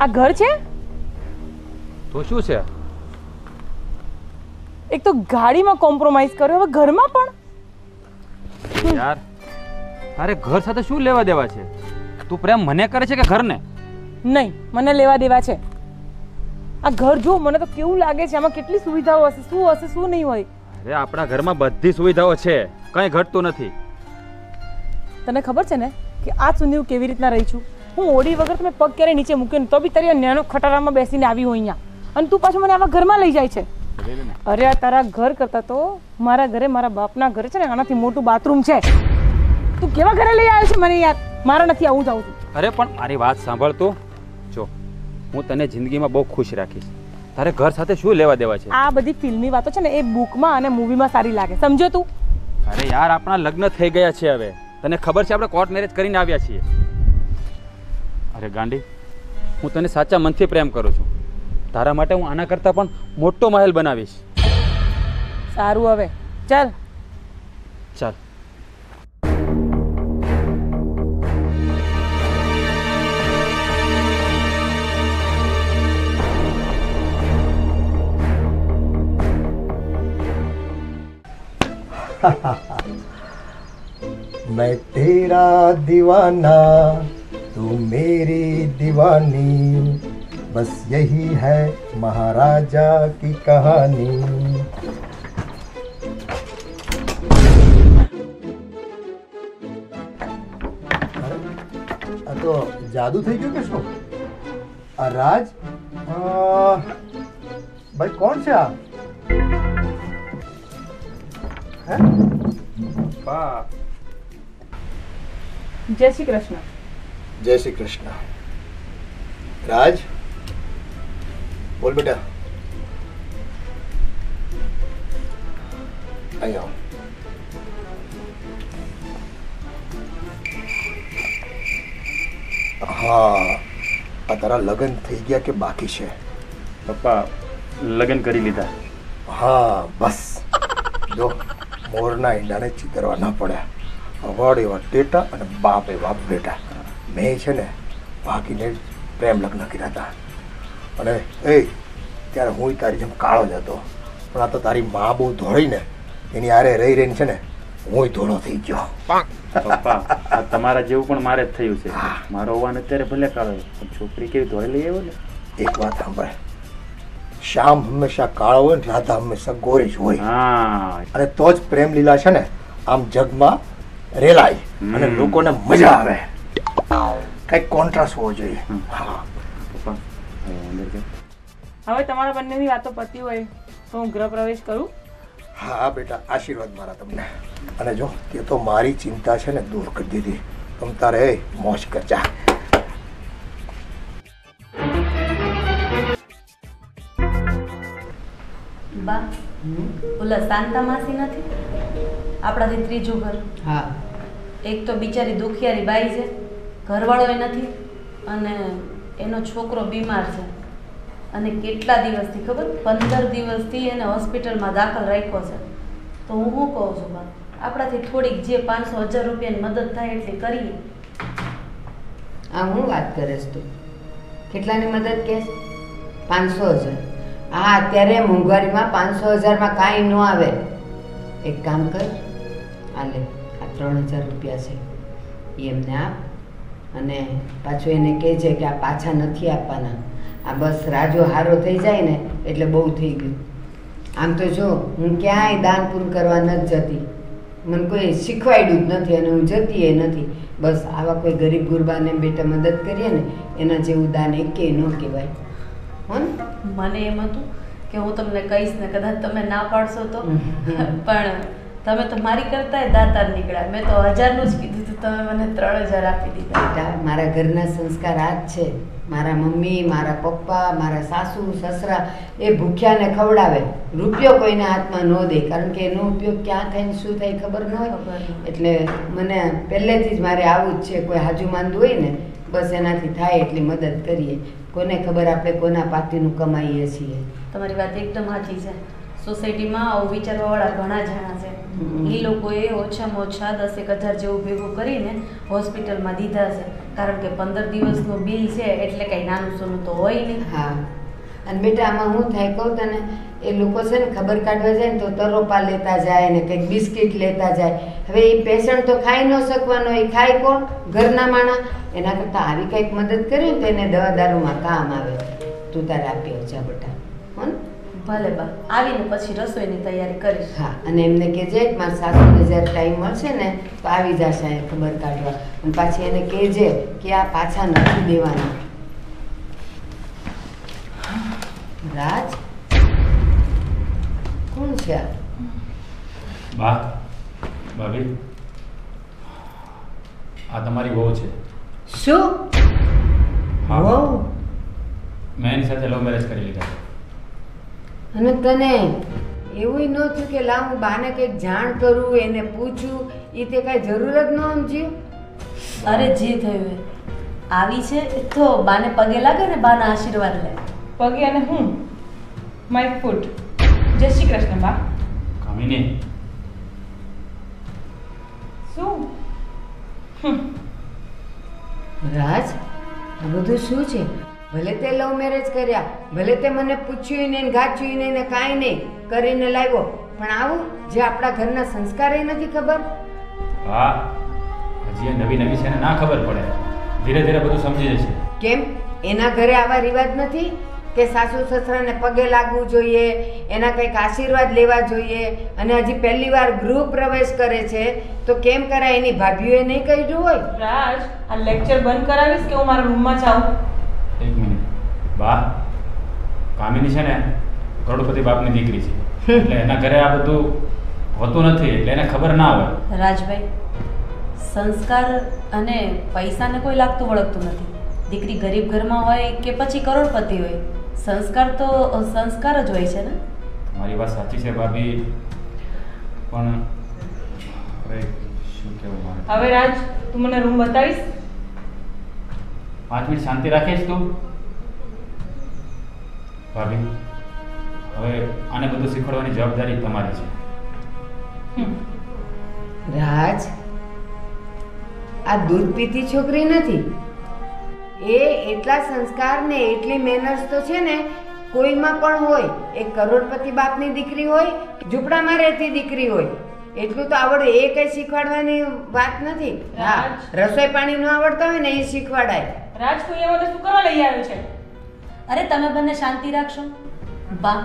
આ ઘર છે તો શું છે? એક તો ગાડીમાં કોમ્પ્રોમાઇઝ કર્યો, હવે ઘરમાં પણ યાર અરે ઘર સાથે શું લેવા દેવા છે? તું પ્રેમ મને કરે છે કે ઘરને? નહીં, મને લેવા દેવા છે. આ ઘર જો મને તો કેવું લાગે છે, આમાં કેટલી સુવિધાઓ હશે, શું હશે શું નહીં હોય. અરે આપણા ઘરમાં બધી સુવિધાઓ છે, કંઈ ઘટતું નથી. તને ખબર છે ને કે આજ સુધી હું કેવી રીતના રહી છું? હું ઓડી વગર તમે પગ ક્યારે નીચે મૂક્યો ને તો બી તારી નાનો ખટારામાં બેસીને આવી હોય અહીંયા, અને તું પાછું મને આવા ઘરમાં લઈ જાય છે. અરે આ તારા ઘર કરતા તો મારા ઘરે, મારા બાપના ઘરે છે ને આનાથી મોટું બાથરૂમ છે. તું કેવા ઘરે લઈ આવ્યો છે મને યાર? મારા નથી આવું, જાઉં છું. અરે પણ મારી વાત સાંભળ તું. જો હું તને જિંદગીમાં બહુ ખુશ રાખીશ, તારે ઘર સાથે શું લેવા દેવા છે? આ બધી ફિલ્મી વાતો છે ને એ બુકમાં અને મૂવીમાં સારી લાગે, સમજો તું? અરે યાર આપણા લગ્ન થઈ ગયા છે હવે, તને ખબર છે આપણે કોર્ટ મેરેજ કરીને આવ્યા છીએ. અરે ગાંડી, હું તને સાચા મનથી પ્રેમ કરું છું. તારા માટે હું આના કરતાં પણ મોટો મહેલ બનાવીશ. સારું, હવે ચાલ. ચાલ. मैं तेरा दीवाना तू मेरी दीवानी, बस यही है महाराजा की कहानी. આ તો જાદુ થઈ ગયું કે શું? આ રાજ ભાઈ કોણ છે આ? હે? જય શ્રી કૃષ્ણ. જય શ્રી કૃષ્ણ. રાજ બોલ બેટા. અહીંયા હા, આ તારા લગ્ન થઈ ગયા કે બાકી છે? પપ્પા લગ્ન કરી લીધા. હા બસ જો મોરના ઈંડાને ચીતરવા ના પડ્યા. અવાડ એવા ટેટા અને બાપ એવા બેટા. મેં છે ને ભાગીને પ્રેમ લગ્ન કર્યા હતા, અને એ ત્યારે હું તારી જેમ કાળો જ હતો, પણ આ તો તારી મા બહુ ધોળીને એની આરે રહી રહીને છે ને હું ધોળો થઈ ગયો. પપ્પા આ તમારા જેવું પણ મારે જ થયું છે. મારો હોવાને અત્યારે ભલે કાળો, પણ છોકરી કેવી ધોઈ લઈ આવ્યો ને. એક વાત સાંભળે, શ્યામ હંમેશા કાળો હોય ને રાધા હંમેશા ગોરી જ હોય. અને તો જ પ્રેમ લીલા છે ને આમ જગમાં રેલાય અને લોકોને મજા આવે. કઈક કોન્ટ્રાસ્ટ હોવો જોઈએ. હવે તમારા બંનેની વાતો પતી હોય તો હું ગૃહ પ્રવેશ કરું. હા બેટા, આશીર્વાદ મારા તમને. અને જો તે તો મારી ચિંતા છે ને દૂર કરી દીધી. તમ તારે મોજ કરજા. બા, ઓલા શાંતા માસી નથી આપણાથી ત્રીજું ઘર? હા. એક તો બિચારી દુખિયારી બાઈ છે, ઘરવાળો નથી, અને એનો છોકરો બીમાર છે. અને કેટલા દિવસથી ખબર, 15 દિવસથી એને હોસ્પિટલમાં દાખલ રાખ્યો છે. તો હું શું કહું છું બા, આપણાથી થોડીક જે 500-1000 રૂપિયાની મદદ થાય એટલી કરીએ. આ હું વાત કરીશ તું? કેટલાની મદદ કહેશ? 500,000? હા, અત્યારે મોંઘવારીમાં 500,000માં કાંઈ ન આવે. એક કામ કર, આ લે, આ 3000 રૂપિયા છે, એ એમને આપ, અને પાછું એને કહેજે કે આ પાછા નથી આપવાના. આ બસ રાજો હારો થઈ જાય ને એટલે બહુ થઈ ગયું. આમ તો જો હું ક્યાંય દાન પૂરું કરવા નથી જતી, મને કોઈ શીખવાડ્યું જ નથી, અને હું જતી એ નથી. બસ આવા કોઈ ગરીબ ગુરબાને બેટા મદદ કરીએ ને એના જેવું દાન એકેય ન કહેવાય. હો ને? મને એમ હતું કે હું તમને કહીશ ને કદાચ તમે ના પાડશો તો, પણ તમે તો મારી કરતાંય દાતાર નીકળ્યા. મેં તો 1000નું જ કીધું હતું, તમે મને 3000 આપી દીધા. બેટા, મારા ઘરના સંસ્કાર આ જ છે. મારા મમ્મી, મારા પપ્પા, મારા સાસુ સસરા એ ભૂખ્યાને ખવડાવે, રૂપિયો કોઈના હાથમાં ન દે, કારણ કે એનો ઉપયોગ ક્યાં થાય ને શું થાય ખબર ન હોય. એટલે મને પહેલેથી જ મારે આવું જ છે. કોઈ હાજુ માંદું હોય ને બસ એનાથી થાય એટલી મદદ કરીએ. કોને ખબર આપણે કોના પાતીનું કમાઈએ છીએ. તમારી વાત એકદમ સાચી છે. સોસાયટીમાં આવું વિચારવાવાળા ઘણા જણા છે. એ લોકોએ ઓછામાં ઓછા 10,000 જેવું ભેગું કરીને હોસ્પિટલમાં દીધા છે, કારણ કે 15 દિવસનું બિલ છે એટલે કંઈ નાનું સોનું તો હોય નહીં. હા, અને બેટા આમાં હું થાય કહું તને, એ લોકો છે ને ખબર કાઢવા જાય ને તો તરોપા લેતા જાય ને કંઈક બિસ્કિટ લેતા જાય. હવે એ પેશન્ટ તો ખાઈ ન શકવાનો, એ ખાય કોણ? ઘરના માણા. એના કરતાં આવી કંઈક મદદ કરી ને તો એને દવા દારૂમાં કામ આવે. તું તારે આપી આવજા બેટા, હો ને? ભલે બા, આવીને પછી રસોઈની તૈયારી કરીશ. હા, અને એમને કહેજે કે મારા સાસુને જ્યારે ટાઈમ મળશે ને તો આવી જશે અહીં ખબર કાઢવા. અને પાછી એને કહેજે કે આ પાછા નથી દેવાના. રાજ, કોણ છે આ? બા, ભાભી, આ તમારી વહુ છે. શું? હા. વહુ? મેં એની સાથે લવ મેરેજ કરી લીધા. અને તને એવું ન થયું કે લાવ હું બાને કંઈક જાણ કરું, એને પૂછું? એ તે કાંઈ જરૂર જ ન સમજ્યું? અરે જે થયું એ આવી છે તો બાને પગે લાગે ને બાના આશીર્વાદ લે. પગે અને હું માય ફૂટ. જય શ્રી કૃષ્ણ બા. કામિની, શું? રાજ, આ બધું શું છે? ભલે તે લવ મેરેજ કર્યા, ભલે તે મને પૂછ્યું નહીં, ગાચ્યું નહીં ને કાંઈ નહીં કરીને લાવ્યો, પણ આવું જે આપણા ઘરના સંસ્કાર એ નથી ખબર? હા, હજી એ નવી નવી છે ને ના ખબર પડે, ધીરે ધીરે બધું સમજી જશે. કેમ એના ઘરે આવા રિવાજ નથી કે સાસુ સસરાને પગે લાગવું જોઈએ, એના કંઈક આશીર્વાદ લેવા જોઈએ? અને હજી પહેલી વાર ગૃહ પ્રવેશ કરે છે તો કેમ કરાય? એની ભાભીઓએ નહીં કહ્યું હોય? રાજ, આ લેક્ચર બંધ કરાવીશ કે હું મારા રૂમમાં જાઉં? એક મિનિટ. બા, કામિની છે ને કરોડપતિ બાપની દીકરી છે, એટલે એના ઘરે આ બધું હોતું નથી, એટલે એને ખબર ના હોય. રાજભાઈ, સંસ્કાર અને પૈસાને કોઈ લાગતું વળગતું નથી. દીકરી ગરીબ ઘરમાં હોય કે પછી કરોડપતિ હોય, સંસ્કાર તો સંસ્કાર જ હોય છે ને. મારી વાત સાચી છે ભાભી, પણ હવે શું કહેવું મારે? હવે રાજ, તું મને રૂમ બતાવીશ? 5 મિનિટ શાંતિ રાખીશ તું? ભાભી, હવે આને બધું શીખવાડવાની જવાબદારી તમારી છે. રાજ, આ દૂધ પીતી છોકરી નથી. એ એટલા સંસ્કાર ને એટલી મેનર્સ તો છે ને કોઈમાં પણ હોય. એક કરોડપતિ બાપની દીકરી હોય, ઝૂંપડામાં રહેતી દીકરી હોય, એટલું તો આવડે. એ કઈ શીખવાડવાની વાત નથી. હા, રસોઈ પાણી ન આવડતા હોય ને એ શીખવાડાય. રાજ, તું અહીંયા મને શું કરવા લઈ આવ્યો છે? અરે તમે બંને શાંતિ રાખશો. બા,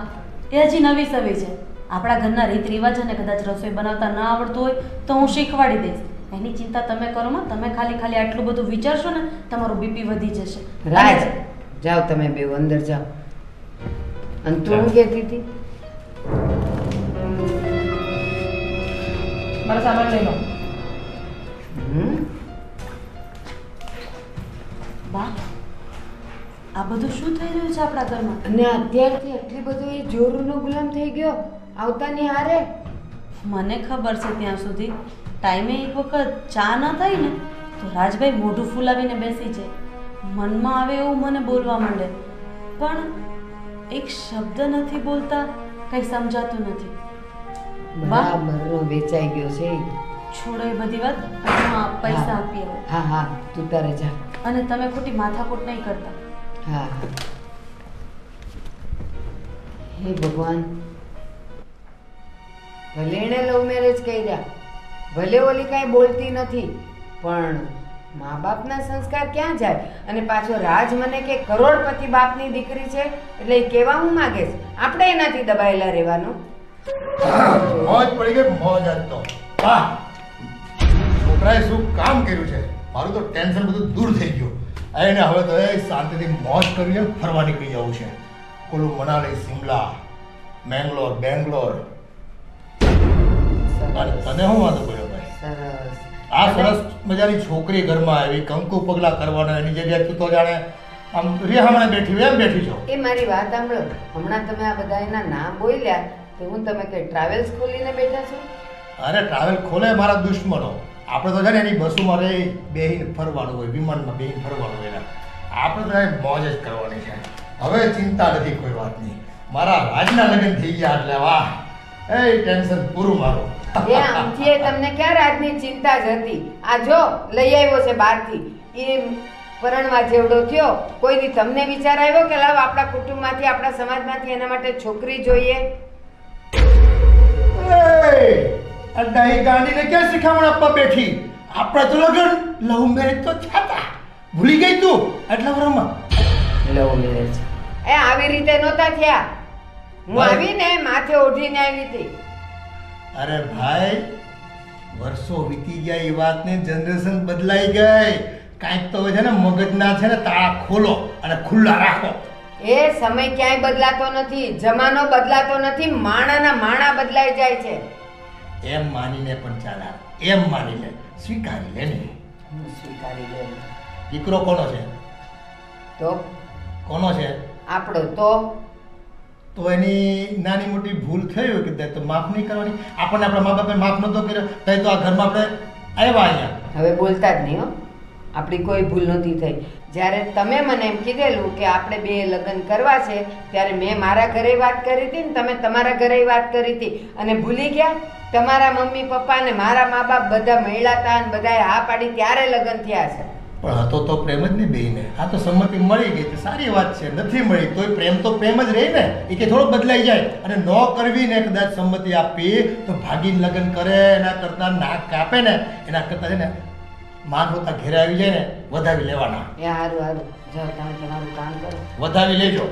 એ હજી નવી સવી છે. આપણા ઘરના રીત રિવાજ અને કદાચ રસોઈ બનાવતા ન આવડતું હોય તો હું શીખવાડી દઈશ. એની ચિંતા તમે કરો માં. તમે ખાલી આટલું બધું વિચારશો ને તમારું બીપી વધી જશે. રાજ, જાઓ તમે બે અંદર જાઓ. અને તું શું કહેતી હતી? મારો સામાન લઈ લો. બા, આ બધું શું થઈ રહ્યું છે આપણા ઘરમાં? અને અત્યારથી એટલી બધું એ જોરુનો ગુલામ થઈ ગયો આવતાની હારે? મને ખબર છે ત્યાં સુધી ટાઈમે એક વખત ચા ન થાય ને તો રાજભાઈ મોઢું ફૂલાવીને બેસી જાય, મનમાં આવે એવું મને બોલવા માંડે, પણ એક શબ્દ નથી બોલતા, કંઈ સમજાતું નથી. બરાબરનો વેચાઈ ગયો છે. છોડો એ બધી વાત. હા, પૈસા આપી આવો. હા હા, તું તારે જા. અને તમે ખોટી માથાકૂટ નહીં કરતા. હા. હે ભગવાન, ભલે એણે લવ મેરેજ કર્યા, ભલે ઓલી કાંઈ બોલતી નથી, પણ મા બાપના સંસ્કાર ક્યાં જાય? અને પાછો રાજ મને કે કરોડપતિ બાપની દીકરી છે, એટલે એ કહેવા હું માગે છે આપણે એનાથી દબાયેલા રહેવાનું? મોજ પડી ગઈ, મોજ જ તો. વાહ, છોકરાએ શું કામ કર્યું છે! મારું તો ટેન્શન બધું દૂર થઈ ગયું. એને હવે તો એ શાંતિથી મોજ કરવી છે, ફરવા નીકળી જવું છે. ઓલું મનાલી, સિમલા, મેંગ્લોર, બેંગ્લોર. અને તને શું વાંધો પડ્યો ભાઈ? સરસ. આ સરસ મજાની છોકરી ઘરમાં આવી, કંકુ પગલા કરવાના, એની જગ્યાએ તું તો જાણે આમ રેહામણે બેઠી હોય એમ બેઠી છો. એ મારી વાત સાંભળો. હમણાં તમે આ બધા એના નામ બોલ્યા તો હું તમે કઈ ટ્રાવેલ્સ ખોલીને બેઠા છો? અરે ટ્રાવેલ ખોલે મારા દુશ્મનો. આપણે તો છે ને એની બસોમાં રહી બેહીને ફરવાનું હોય, વિમાનમાં બેહીને ફરવાનું હોય. આપણે તો મોજ જ કરવાની છે. હવે ચિંતા નથી કોઈ વાતની. મારા રાજના લગ્ન થઈ ગયા એટલે વાહ, એ ટેન્શન પૂરું મારો. એ આમથી તમને ક્યાં રાજની ચિંતા જ હતી? આ જો લઈ આવ્યો છે બહારથી, એ પરણવા જેવડો થયો. કોઈ દી તમને વિચાર આવ્યો કે લાવ આપણા કુટુંબમાંથી, આપણા સમાજમાંથી એના માટે છોકરી જોઈએ? આ ડાહી ગાંડીને ક્યાં શિખામણ આપવા બેઠી? આપણા તો લગન લવ મેરેજ તો થતા, ભૂલી ગઈ તું આટલા વર્ષમાં? લવ મેરેજ એ આવી રીતે નહોતા થયા. હું આવીને માથે ઓઢીને આવી હતી. અરે ભાઈ, વર્ષો વીતી ગયા એ વાતને, જનરેશન બદલાઈ ગઈ. કાંઈક તો છે ને મગજના છે ને તાળા ખોલો અને ખુલ્લા રાખો. એ સમય ક્યાંય બદલાતો નથી, જમાનો બદલાતો નથી, માણાના માણા બદલાઈ જાય છે. એમ માનીને પણ ચાલે, એમ માની લે, સ્વીકારી લે ને. હું સ્વીકારી લે. દીકરો કોનો છે? તો કોનો છે? આપણો. તો એની નાની મોટી ભૂલ થઈ હોય કે તો માફ નહીં કરવાની. આપણને આપણા મા બાપે માફ નતો કર્યો તો આ ઘરમાં આપણે આવ્યા અહીંયા. હવે બોલતા જ નહીં હો. આપણી કોઈ ભૂલ નહોતી થઈ. જ્યારે તમે મને એમ કીધેલું કે આપણે બે લગ્ન કરવા છે, ત્યારે મેં મારા ઘરે વાત કરી હતી ને તમે તમારા ઘરે વાત કરી હતી, અને ભૂલી ગયા? તમારા મમ્મી પપ્પા ને મારા મા બાપ બધા મળ્યા હતા અને બધાએ હા પાડી ત્યારે લગ્ન થયા છે. પણ હતો તો પ્રેમ જ નહીં બેયને. આ તો સંમતિ મળી ગઈ તો સારી વાત છે. નથી મળી તોય પ્રેમ તો પ્રેમ જ રહી ને, એ કે થોડો બદલાઈ જાય. અને ન કરવી ને કદાચ સંમતિ આપી તો ભાગીને લગ્ન કરે, એના કરતાં નાક કાપે ને એના કરતાં છે ને માન હોતા ઘેરે આવી જાય ને વધાવી લેવાના. એ સારું સારું, જાઓ તમે તમારું કામ કરો, વધાવી લેજો.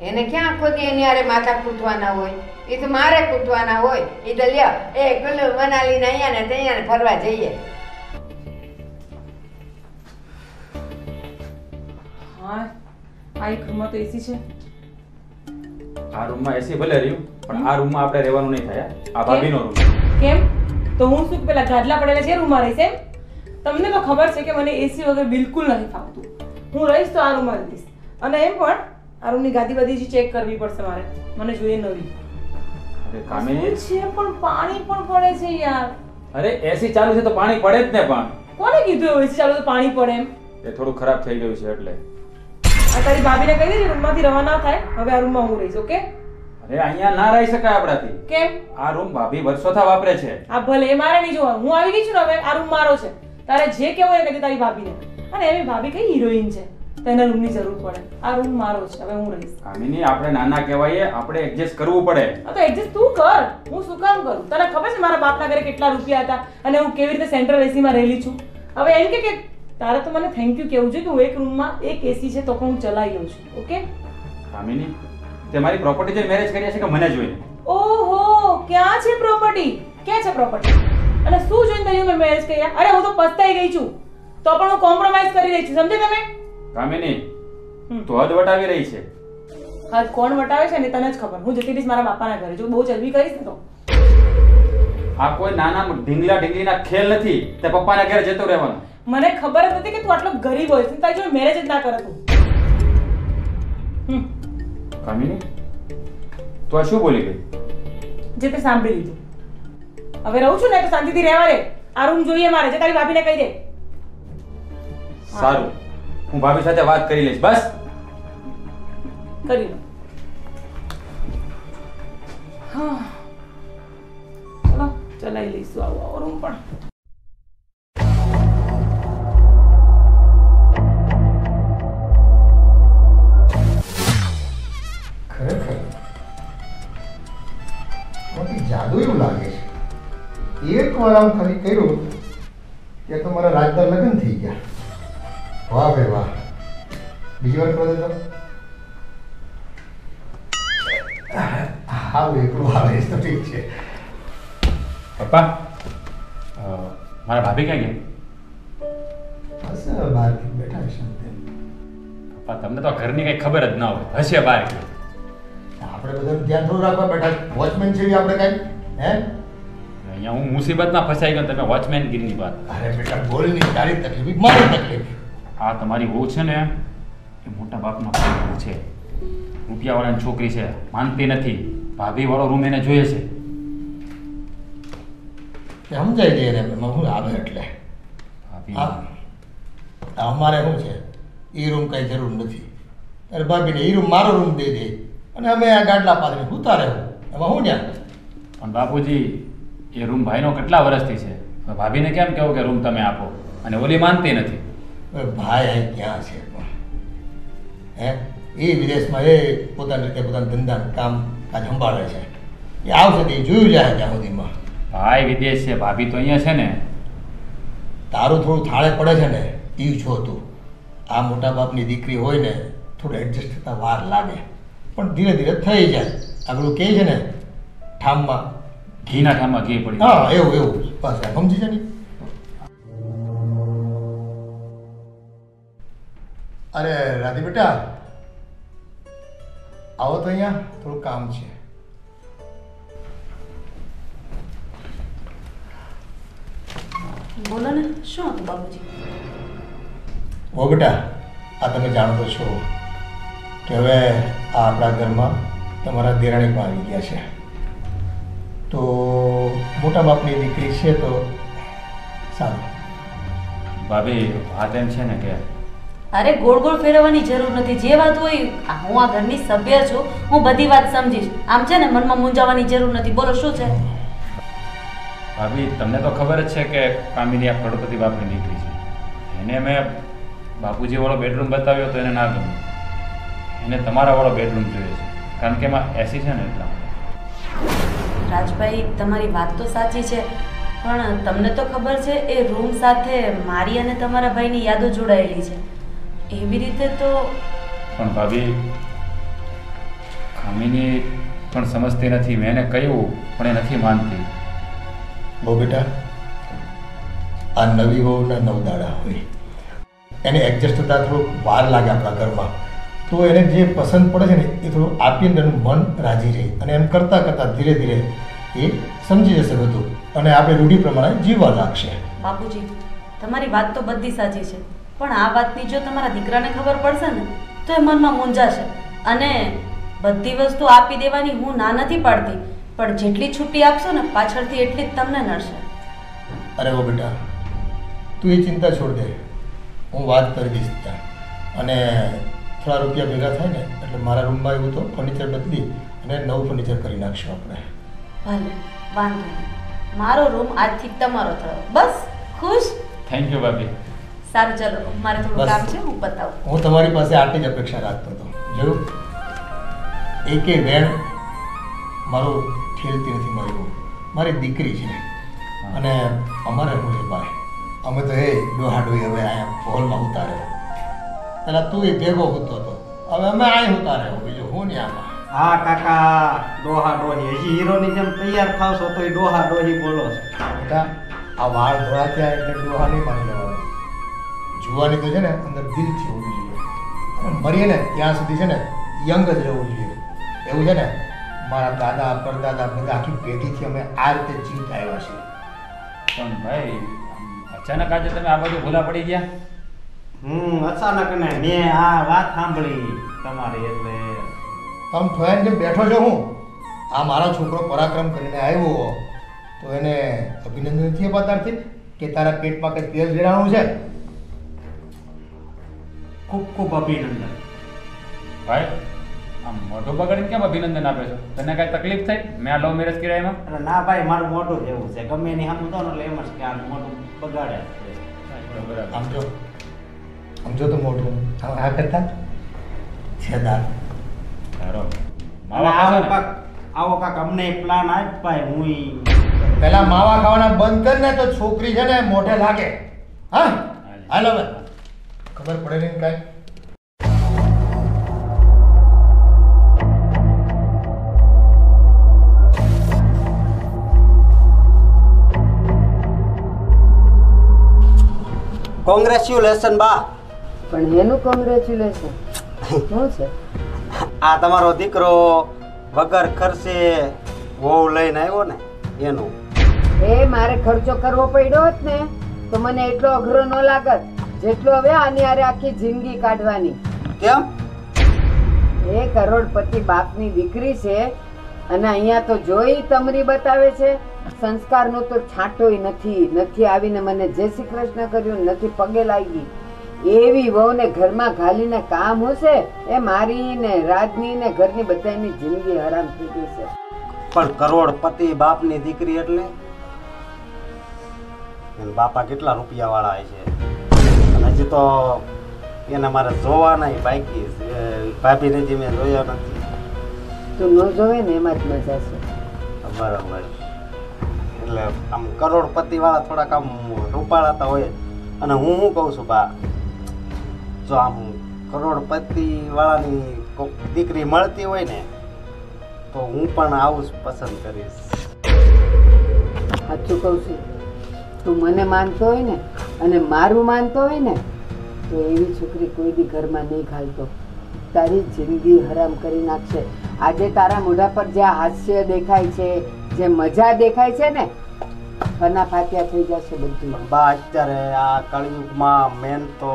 એને ક્યાં આખો દી એની હારે માથા કૂટવાના હોય? એ તો મારે કૂટવાના હોય. એ તો લ્યો એ ગુલ્લુ મનાલીને અહીંયા ને ત્યાં ને ફરવા જઈએ. હા, આ એક રૂમમાં તો એસી છે. આ રૂમમાં એસી ભલે રહ્યું, પણ આ રૂમમાં આપણે રહેવાનું નહીં થાય. આ ભાભીનો રૂમ. કેમ? તો હું શું પેલા ગાદલા પડેલા છે રૂમમાં રહીશ એમ? તમને તો ખબર છે કે મને એસી વગર બિલકુલ નથી ફાવતું. હું રહીશ તો આ રૂમમાં રહીશ. અને એમ પણ આ રૂમની ગાદી બધી ચેક કરવી પડશે મારે. મને જોઈએ નવી. અરે કામિની છે પણ પાણી પણ પડે છે યાર. અરે એસી ચાલુ છે તો પાણી પડે જ ને. પણ કોને કીધું એવું એસી ચાલુ તો પાણી પડે એમ? એ થોડું ખરાબ થઈ ગયું છે એટલે. આ તારી ભાભીને કહી દેજે રૂમમાંથી રવાના થાય. હવે આ રૂમમાં હું રહીશ. ઓકે? અરે અહીંયા ના રહી શકાય આપણાથી. કેમ? આ રૂમ ભાભી વર્ષોથી વાપરે છે. આ ભલે એ મારે નહીં જોવા. હું આવી ગઈ છું ને હવે. આ રૂમ મારો છે. તારે જે કેવું હોય કહી દે તારી ભાભીને. અને એવી ભાભી કઈ હિરોઈન છે, તેના રૂમની જરૂર પડે. આ રૂમ મારો છે, હવે હું રહીશ. કામિની આપણે નાના કહેવાય, આપણે એડજસ્ટ કરવું પડે. આ તો એડજસ્ટ તું કર. હું શું કામ કરું? તને ખબર છે મારા બાપના ઘરે કેટલા રૂપિયા હતા અને હું કેવી રીતે સેન્ટ્રલ એસીમાં રહેલી છું. હવે એમ કે તારે તો મને થેન્ક યુ કહેવું છે કે હું એક રૂમમાં એક એસી છે તો પણ હું ચલાવી લઉં છું. ઓકે કામિની, તે મારી પ્રોપર્ટી જોઈ મેરેજ કર્યા છે કે મને જોઈને? ઓહો, ક્યાં છે પ્રોપર્ટી? ક્યાં છે પ્રોપર્ટી? અને શું જોઈને તને મેં મેરેજ કર્યા? અરે હું તો પસ્તાઈ ગઈ છું, તો પણ હું કોમ્પ્રોમાઇઝ કરી રહી છું. સમજે તમે? કામિની, તો હદ વટાવી રહી છે. હદ કોણ વટાવે છે ને તને જ ખબર. હું જતી રહીશ મારા બાપાના ઘરે. જો બહુ ચરબી કરીશ ને તો. આ કોઈ નાના ઢીંગલા ઢીંગલીના ખેલ નથી. તે પપ્પાના ઘરે જતો રહેવાનું. મને ખબર જ નથી કે તું આટલો ગરીબ હોય છે. તારી જોડે મેરેજ જ ના કરે તું. કામિની, તો આ શું બોલી ગઈ? જે તે સાંભળી લીધું. હવે રહું છું ને તો શાંતિથી રહેવા દે. આ રૂમ જોઈએ મારે. જે તારી ભાભીને કહી દે. સારું, હું ભાભી સાથે વાત કરી લઈશ. બસ કરી લો. હા, ચલો ચલાવી લઈશું આવો રૂમ પણ. ખરેખર મોટી જાદુ એવું લાગે છે. એક વાર આમ ખાલી કર્યું કે તમારા રાજદાર લગ્ન થઈ ગયા. વાહ ભાઈ વાહ. બીજી વાર કરો તો હા એકલું આવે તો ઠીક છે. પપ્પા, મારા ભાભી ક્યાં ગયા? બસ બહારથી બેઠા હશે. પપ્પા, તમને તો ઘરની કઈ ખબર જ ના હોય. હશે બહાર ગયા. આપણે બધાનું ધ્યાન થોડું રાખવા બેઠા. વોચમેન છે આપણે કાંઈ હે? અહીંયા હું મુસીબતમાં ફસાઈ ગયો, તમે વોચમેનગીરીની વાત. અરે બેટા બોલ નહીં. તારી તકલીફ મારી તકલીફ. આ તમારી વહુ છે ને, એ મોટા બાપનો વહુ છે. રૂપિયાવાળાની છોકરી છે, માનતી નથી. ભાભી વાળો રૂમ એને જોઈએ છે. સમજાય દે એને હું આવે એટલે. હા, અમારે શું છે, એ રૂમ કાંઈ જરૂર નથી. અરે ભાભીને એ રૂમ મારો રૂમ દઈ દે. અને અમે આ ગાડલા પાથરી સૂતા રહેવું, એમાં હું ન્યા. પણ બાપુજી એ રૂમ ભાઈનો કેટલા વર્ષથી છે, ભાભીને કેમ કહેવું કે રૂમ તમે આપો, અને ઓલી માનતી નથી. હવે ભાઈ અહીં ક્યાં છે પણ? હે, એ વિદેશમાં એ પોતાની રીતે પોતાના ધંધા કામ કાજ સંભાળે છે. એ આવશે તે જોયું જાય ત્યાં સુધીમાં. ભાઈ વિદેશ છે, ભાભી તો અહીંયા છે ને. તારું થોડું થાળે પડે છે ને એ છો તું. આ મોટા બાપની દીકરી હોય ને થોડું એડજસ્ટ થતાં વાર લાગે, પણ ધીરે ધીરે થઈ જાય. આગળ કહે છે ને ઠામમાં ઘીના ઠામમાં ઘી પડી. હા, એવું એવું બસ સમજી છે ને. અરે રાધી બેટા, આવો તો અહીંયા થોડું કામ છે. બોલો ને, શું હતું બાપુજી? ઓ બેટા, આ તમે જાણો તો છો કે હવે આ આપણા ઘરમાં તમારા દેરાણી પણ આવી ગયા છે. તો મોટા બાપની દીકરી છે તો સારું. ભાભી વાત એમ છે ને કે અરે ગોળ ગોળ ફેરવવાની જરૂર નથી. જે વાત હોય હું આ ઘરની સભ્ય છું, હું બધી વાત સમજીશ. આમ છે ને મનમાં મૂંઝાવાની જરૂર નથી. બોલો શું છે? ભાભી તમને તો ખબર જ છે કે કામિની આ કરોડપતિ બાપની દીકરી છે. એને મેં બાપુજી વાળો બેડરૂમ બતાવ્યો તો એને ના ગમ્યું. એને તમારા વાળો બેડરૂમ જોઈએ છે, કારણ કે એમાં એસી છે ને એટલા. રાજભાઈ, તમારી વાત તો સાચી છે, પણ તમને તો ખબર છે એ રૂમ સાથે મારી અને તમારા ભાઈની યાદો જોડાયેલી છે. એવી રીતે તો પણ ભાભી કામિની પણ સમજતી નથી. મેં એને કહ્યું પણ એ નથી માનતી. બહુ બેટા, આ નવી વહુના 9 દાડા હોય, એને એડજસ્ટ થતાં થોડુંક વાર લાગે આપણા ઘરમાં. તો એને જે પસંદ પડે છે ને એ થોડું આપીને એનું મન રાજી રહે, અને એમ કરતાં કરતાં ધીરે ધીરે એ સમજી જશે બધું, અને આપણે રૂઢિ પ્રમાણે જીવવા લાગશે. બાપુજી, તમારી વાત તો બધી સાચી છે, પણ આ વાતની જો તમારા દીકરાને ખબર પડશે ને તો એ મનમાં મૂંઝાશે. અને બધી વસ્તુ આપી દેવાની હું ના નથી પાડતી, પણ જેટલી છુટ્ટી આપશો ને પાછળથી એટલી જ તમને નડશે. અરે ઓ બેટા, તું એ ચિંતા છોડ દે, હું વાત કરી દઈશ ત્યાં. અને થોડા રૂપિયા ભેગા થાય ને એટલે મારા રૂમમાં એવું તો ફર્નિચર બદલી અને નવું ફર્નિચર કરી નાખશું આપણે. ભલે, વાંધો નહીં. મારો રૂમ આજથી તમારો થયો. બસ ખુશ? થેન્ક યુ ભાભી. સારું, ચલો મારે થોડું કામ છે, હું પતાવું. હું તમારી પાસે આટલી જ અપેક્ષા રાખતો હતો. જોયું, એકે વેણ મારું ઠેલતી નથી. મારી બહુ મારી દીકરી છે, અને અમારે શું છે ભાઈ, અમે તો એ ડોહાડોઈ હવે અહીંયા હોલમાં ઉતારે. પેલા તું એ ભેગો હોતો હતો, હવે અમે અહીં ઉતારે. બીજું હું નહીં આમાં. હા કાકા, ડોહા ડોહી હજી હીરોની જેમ તૈયાર થાવશો તો ડોહા ડોહી બોલો છો. બેટા, આ વાળ ધોળા થયા એટલે ડોહા નહીં માની લેવાનું. જુવાની તો છે ને અંદર દિલથી હોવી જોઈએ, અને મરીએ ને ત્યાં સુધી છે ને યંગ જ રહેવું જોઈએ. એવું છે ને, મારા દાદા પરદાદા બધા આખી પેઢીથી અમે આ રીતે જીવતા આવ્યા છીએ. પણ ભાઈ અચાનક આજે તમે આ બધું ભૂલા પડી ગયા? અચાનક ને મેં આ વાત સાંભળી તમારી એટલે તમે થોયાને જેમ બેઠો છો. હું આ મારો છોકરો પરાક્રમ કરીને આવ્યો તો એને અભિનંદન નથી અપાતારથી કે તારા પેટમાં કંઈ તેલ રેડાણું છે? ખૂબ ખૂબ અભિનંદન. ભાઈ આમ મોઢું બગાડીને કેમ અભિનંદન આપે છો? તને કાંઈ તકલીફ થઈ મેં આ લવ મેરેજ કર્યા એમાં? અરે ના ભાઈ, મારું મોઢું જ એવું છે. ગમે એની સામું તો એટલે એમ જ કે આ મોઢું બગાડે. સમજો સમજો તો મોટું આ કરતા છેદાર. આવો કાક અમને પ્લાન આપ ભાઈ. હું પેલા માવા ખાવાના બંધ કર ને તો છોકરી છે ને મોઢે લાગે. હા, હાલો હવે ખબર પડે નહીં કાંઈ. કોંગ્રેચ્યુલેશન બા. પણ એનું કોંગ્રેચ્યુલેશન શું છે? આ તમારો દીકરો વગર ખર્ચે વહુ લઈને આવ્યો ને એનું. એ મારે ખર્ચો કરવો પડ્યો હોત ને તો મને એટલો અઘરો ન લાગત જેટલો હવે આની હારે આખી જિંદગી કાઢવાની. કેમ? એ કરોડપતિ બાપની દીકરી છે, અને અહીંયા તો જોઈ તમરી બતાવે છે. સંસ્કારનો તો છાંટોય નથી. નથી આવીને મને જય શ્રી કૃષ્ણ કર્યું, નથી પગે લાગી. એવી વહુને ઘરમાં ઘાલીને કામ હશે એ મારી ને રાજની ને ઘરની બધાની જિંદગી હરામ થઈ ગઈ છે. પણ કરોડપતિ બાપની દીકરી એટલે એના બાપા કેટલા રૂપિયા વાળા છે. અને હજી તો એને મારે જોવાના બાકી છે. ભાભીને જે મેં જોયો નથી. તું ન જોવે ને એમાં જ મજા છે. બરાબર. એટલે આમ કરોડપતિ વાળા થોડાક આમ રૂપાળાતા હોય. અને હું શું કહું છું બા, જો આમ કરોડપતિ વાળાની કોઈક દીકરી મળતી હોય ને તો હું પણ આવું જ પસંદ કરીશ. સાચું કહું છું. તું મને માનતો હોય ને અને મારું માનતો હોય ને તો એવી છોકરી કોઈ દી ઘરમાં નહીં ઘાલતો. તારી જિંદગી હરામ કરી નાખશે. આજે તારા મોઢા પર જે હાસ્ય દેખાય છે, જે મજા દેખાય છે ને, ફના ફાત્યા થઈ જશે બધું. બા અત્યારે આ કળિયુગમાં મેન તો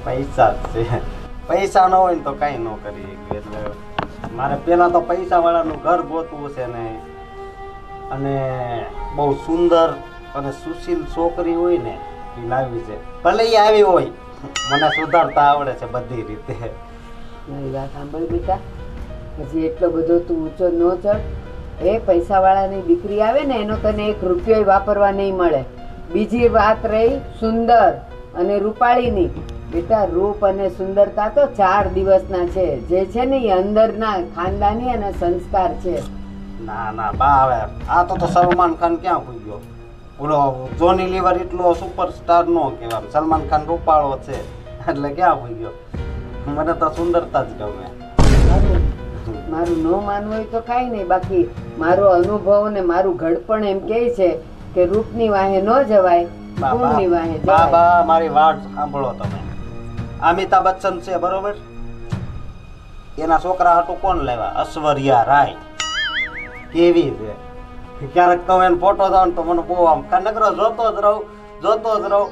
પૈસા જ છે. પૈસા ન હોય ને તો કાંઈ ન કરી શકીએ. એટલે મારે પહેલાં તો પૈસાવાળાનું ઘર ગોતવું છે ને, અને બહુ સુંદર અને સુશીલ છોકરી હોય ને એ લાવી છે. ભલે એ આવી હોય, મને સુધારતા આવડે છે બધી રીતે. મારી વાત સાંભળ બેટા, હજી એટલો બધો તું ઊંચો ન ચડ. એ પૈસાવાળાની દીકરી આવે ને એનો તને 1 રૂપિયો વાપરવા નહીં મળે. બીજી વાત રહી સુંદર અને રૂપાળીની. બેટા રૂપ અને સુંદરતા તો 4 દિવસના છે. જે છે ને એ અંદરના ખાનદાની અને સંસ્કાર છે. ના ના બા, હવે આ તો સલમાન ખાન ક્યાં ભૂઈ ગયો. ઓલો જોની લીવર એટલો સુપરસ્ટાર નો કહેવાય. સલમાન ખાન રૂપાળો છે એટલે ક્યાં ભૂઈ ગયો. મને તો સુંદરતા જ ગમે. મારું ન માનવું હોય તો કાંઈ નહીં. બાકી મારો અનુભવ ને મારું ઘડપણ એમ કહે છે કે રૂપની વાહે ન જવાય, ગુણની વાહે જવાય. બાબા મારી વાત સાંભળો તમે. અમિતાભ બચ્ચન છે બરોબર, એના છોકરા હાટું કોણ લેવા? ઐશ્વર્યા રાય. કેવી છે. ક્યારેક તો એને ફોટો જાવ તો મને બહુ આમ નકરો જોતો જ રહું.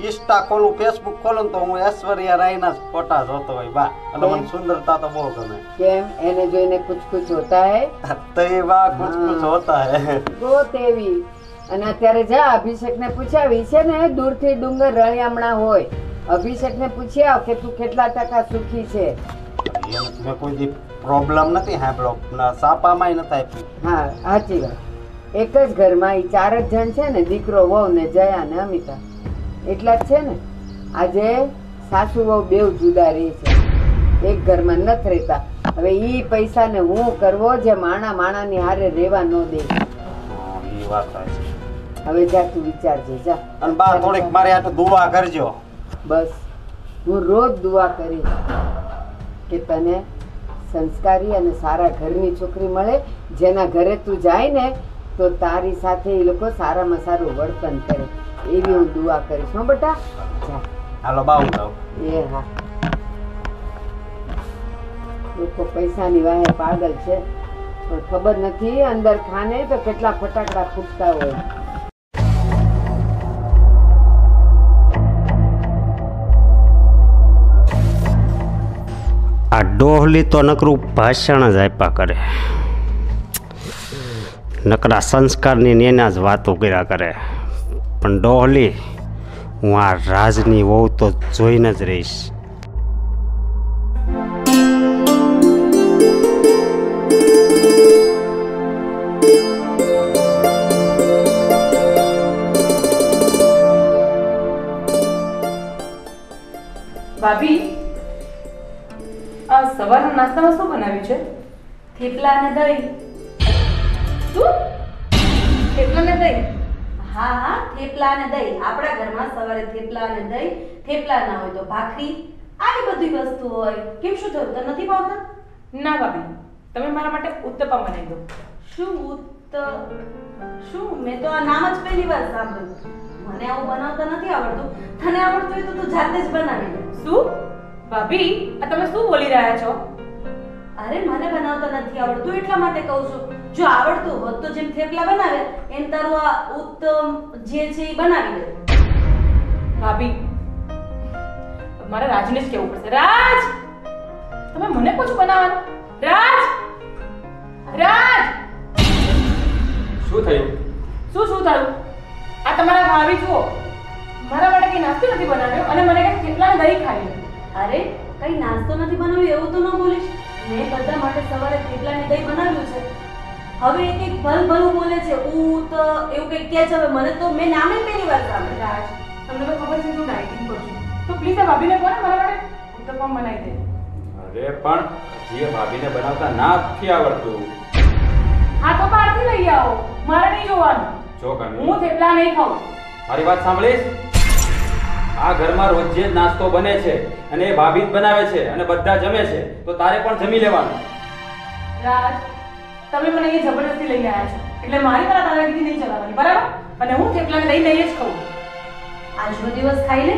ઇન્સ્ટા ખોલું, ફેસબુક ખોલું તો હું ઐશ્વર્યા રાયના ફોટા જોતો હોય બા. અને મને સુંદરતા તો બહુ ગમે. કેમ? એને જોઈને કુછ કુછ હોતા હે. તો એ બા કુછ કુછ હોતા હે. બહુ તેવી. અને અત્યારે જા અભિષેકને પૂછાવી છે ને, દૂરથી ડુંગર રળિયામણા હોય. અભિષેકને પૂછી આવ કે તું કેટલા ટકા સુખી છે. મેં કોઈ દી પ્રોબ્લેમ નથી સાંભળો, સાપામાં નથી આપ્યું. હા સાચી વાત. એક જ ઘરમાં એ 4 જ જણ છે ને, દીકરો વહુ ને જયા ને અમિતા, એટલા જ છે ને. આજે સાસુ વહુ બેવ જુદા રહે છે, એક ઘરમાં નથી રહેતા. હવે ઈ પૈસાને હું કરવો જે માણાની હારે રહેવા ન દે. એ વાત છે. હવે જા તું વિચારજે જા. અને બા થોડીક મારી હાટુ દુઆ કરજો. બસ હું રોજ દુઆ કરીશ કે તને સંસ્કારી અને સારા ઘરની છોકરી મળે, જેના ઘરે તું જાય ને તો તારી સાથે એ લોકો સારામાં સારું વર્તન કરે. એવી હું દુઆ કરીશ. હો બેટા જા. હાલો બા હું જાઉં. એ હા, લોકો પૈસાની વાહે પાગલ છે, પણ ખબર નથી અંદર ખાને તો કેટલા ફટાકડા ફૂટતા હોય. આ ડોહલી તો નકરું ભાષણ જ આપ્યા કરે. નકરા સંસ્કારની ને એના જ વાતો કર્યા કરે. પણ ડોહલી, હું આ રાજની વહુ તો જોઈને જ રહીશ. ભાભી, આ સવારના નાસ્તામાં શું બનાવ્યું છે? થેપલા અને દહીં. શું? થેપલા ને દહીં? હા હા, થેપલા અને દહીં. આપણા ઘરમાં સવારે થેપલા અને દહીં, થેપલા ના હોય તો ભાખરી, આવી બધી વસ્તુ હોય. કેમ, શું થયું? તને નથી ભાવતા? ના ભાભી, તમે મારા માટે ઉત્તપમ બનાવી દો. શું? મેં તો આ નામ જ પહેલી વાર સાંભળ્યું. મને આવું બનાવતા નથી આવડતું. તને આવડતું હોય તો તું જાતે જ બનાવી લે. શું? ભાભી, આ તમે શું બોલી રહ્યા છો? અરે મને બનાવતા નથી આવડતું એટલા માટે કહું છું. જો આવડતું હોત તો જેમ થેપલા બનાવે એમ તારું આ ઉત્તમ જે છે એ બનાવી લે. ભાભી, મારે રાજને જ કહેવું પડશે. રાજ, તમે મને પૂછો બનાવવાનું. રાજ! રાજ! શું થયું? શું થયું? આ તમારા ભાભી જુઓ, મારા માટે કઈ નાસ્તો નથી બનાવ્યો અને મને કહે કેટલા દહીં ખાઈ લે. અરે કઈ નાસ્તો નથી બનાવ્યો એવું તો ન બોલીશ. મેં બધા માટે સવારે થેપલાને દહીં બનાવ્યું છે. હવે એક એક ભલ બોલે છે હું તો એવું કંઈક કહે છે. હવે મને તો મેં નામે જ પહેલી વાર સાંભળ્યું. રાજ, તમને તો ખબર છે તું ડાયટિંગ કરું છું તો પ્લીઝ આ ભાભીને કહો ને મારા માટે ઉત્તપમ બનાવી દે. અરે પણ જે ભાભીને બનાવતા ના નથી આવડતું. હા તો બહારથી લઈ આવો, મારે નહીં જોવાનું. જો ગાંડી, હું થેપલા નહીં ખાઉં. મારી વાત સાંભળીશ? આ ઘરમાં રોજે જ નાસ્તો બને છે અને એ ભાભી જ બનાવે છે અને બધા જમે છે, તો તારે પણ જમી લેવાનું. રાજ, તમે મને અહીંયા જબરદસ્તી લઈ આવ્યા છો એટલે મારી પર દાદાગીરી નહીં ચલાવવાની, બરાબર? અને હું થેપલાને દહીં જ ખાઉં. આજનો દિવસ ખાઈ લે.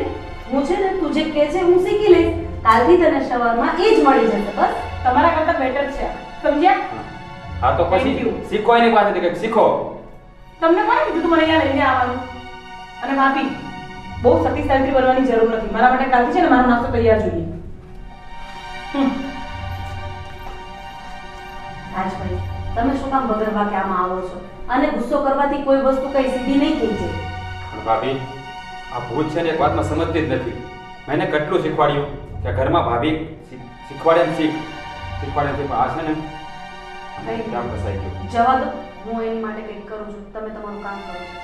હું છે ને તું જે કહે છે હું શીખી લઈશ. કાલથી તને સવારમાં એ જ મળી જશે. બસ તમારા કરતા બેટર છે, સમજ્યા? હા તો Thank પછી you. શીખો એની પાસેથી કંઈક શીખો. તમને કોણે કીધું તું મને અહીંયા લઈને આવવાનું? અને ભાભી, બહુ સતી સાવિત્રી બનવાની જરૂર નથી. મારા માટે કાલથી છે ને મારો નાસ્તો તૈયાર જોઈએ. રાજભાઈ, તમે શું કામ વગર વાકે આમાં આવો છો? અને ગુસ્સો કરવાથી કોઈ વસ્તુ કઈ સીધી નહીં થઈ જાય. પણ ભાભી, આ ભૂત છે ને એક વાતમાં સમજતી જ નથી. મેં એને કેટલું શીખવાડ્યું કે ઘરમાં ભાભી શીખવાડે ને શીખવાડે છે, પણ આ છે ને ત્યાં ફસાઈ ગયું. જવા દો, હું એની માટે કંઈક કરું છું. તમે તમારું કામ કરો છો.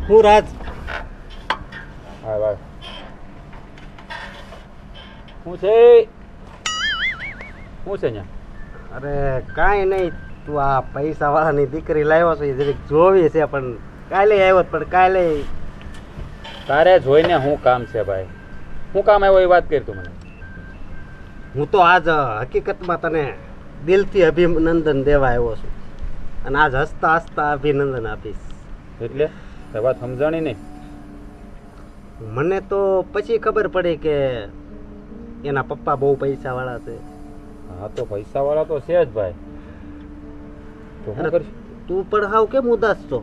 હું રાજ હા ભાઈ, શું છે અહીંયા? અરે કાંઈ નહીં, તું આ પૈસા વાળાની દીકરી લાવ્યો છો એ જરીક જોવી છે, પણ કાલે આવ્યો પણ કાલે તારે જોઈને શું કામ છે ભાઈ? શું કામ આવ્યો એ વાત કરી તું મને. હું તો આજ હકીકતમાં તને દિલથી અભિનંદન દેવા આવ્યો છું અને આજ હસતા હસતા અભિનંદન આપીશ. એટલે એ વાત સમજાણી નહીં. મને તો પછી ખબર પડી કે એના પપ્પા બહુ પૈસા વાળા છે. હા તો પૈસા વાળા તો છે જ ભાઈ, તો શું કરશું? તું પણ હાવ કેમ ઉદાસ છો?